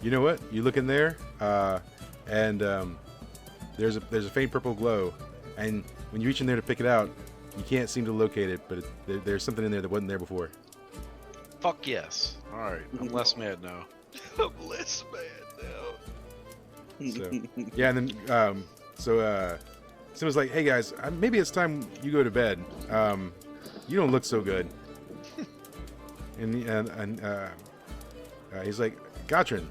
You know what? You look in there, and there's a faint purple glow, and when you reach in there to pick it out, you can't seem to locate it, but there's something in there that wasn't there before. Fuck yes. Alright, I'm less mad now. I'm less mad now. So yeah, and then someone's like, "Hey guys, maybe it's time you go to bed. You don't look so good." and he's like, "Gotrin,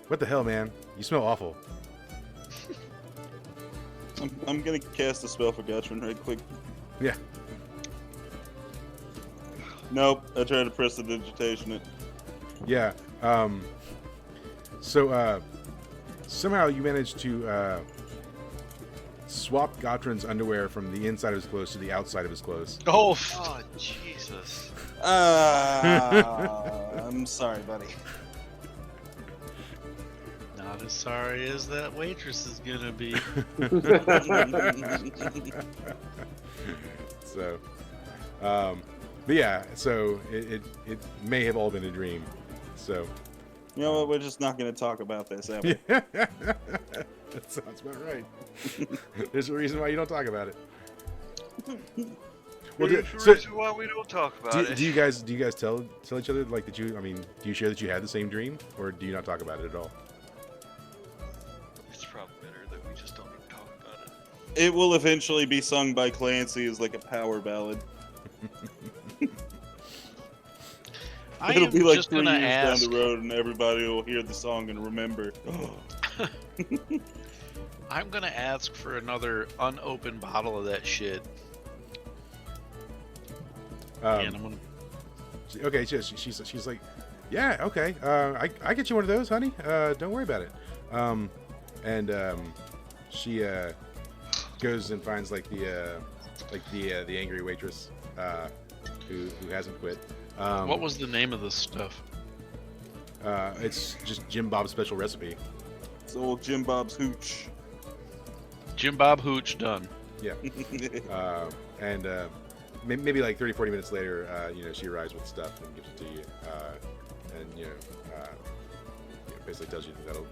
what the hell, man? You smell awful." I'm gonna cast a spell for Gutrin right quick. Yeah. Nope, I tried to press the digitation it. Yeah. So somehow you managed to swap Gotrin's underwear from the inside of his clothes to the outside of his clothes. Oh, Oh, Jesus. I'm sorry, buddy. not as sorry as that waitress is gonna be. So, but yeah, so it may have all been a dream. So, You know what? We're just not gonna talk about this ever. that sounds about right. There's a reason why you don't talk about it. Well, There's a reason why we don't talk about it. do you guys tell each other like that you? I mean, do you share that you had the same dream, or do you not talk about it at all? It's probably better that we just don't even talk about it. It will eventually be sung by Clancy as like a power ballad. It'll am be like just 3 gonna years ask. down the road, and everybody will hear the song and remember. I'm gonna ask for another unopened bottle of that shit. And I'm gonna. Okay, she's like, yeah, okay, I get you one of those, honey. Don't worry about it. She goes and finds like the angry waitress who hasn't quit. What was the name of this stuff? It's just Jim Bob's special recipe. It's old Jim Bob's hooch. Jim Bob Hooch done. Yeah. Maybe like 30, 40 minutes later, she arrives with stuff and gives it to you, and basically tells you that that'll,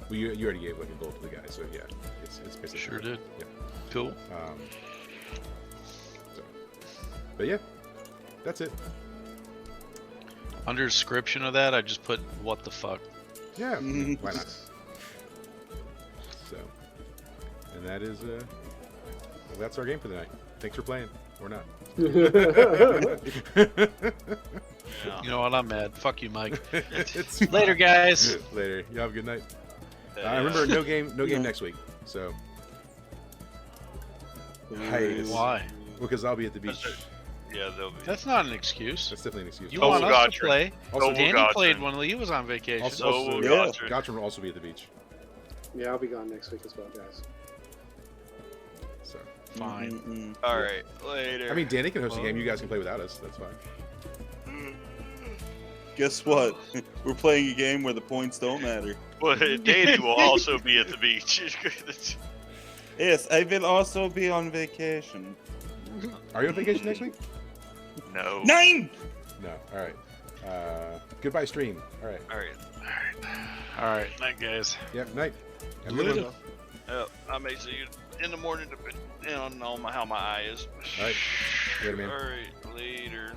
well, you already gave like a gold to the guy, so yeah, it's basically Sure did. Yeah. Cool. But yeah, that's it. Under description of that, I just put "what the fuck." Yeah, why not? So, and that is that's our game for the night. Thanks for playing, or not. You know what? I'm mad. Fuck you, Mike. It's Later, guys. Later. You have a good night. Yeah. Remember, no game next week. So, hiatus. Why? Because I'll be at the beach. Yeah, they'll be. That's not an excuse. That's definitely an excuse. You Oh, want us gotcha. to play? Also, Danny gotcha. played when he was on vacation. Also, So will yeah. Gotcha. Gotcha will also be at the beach. Yeah, I'll be gone next week as well, guys. So, Fine. All right, later. I mean, Danny can host a game. You guys can play without us. That's fine. Guess what? We're playing a game where the points don't matter. Well, Danny will also be at the beach. Yes, I will also be on vacation. Are you on vacation next week? No. 9! No. All right. Goodbye, stream. All right. All right. All right, night, guys. Yep. Night. Have a good one. Yep. I may see you in the morning, depending on how my eye is. All right. Later, man. All right, later.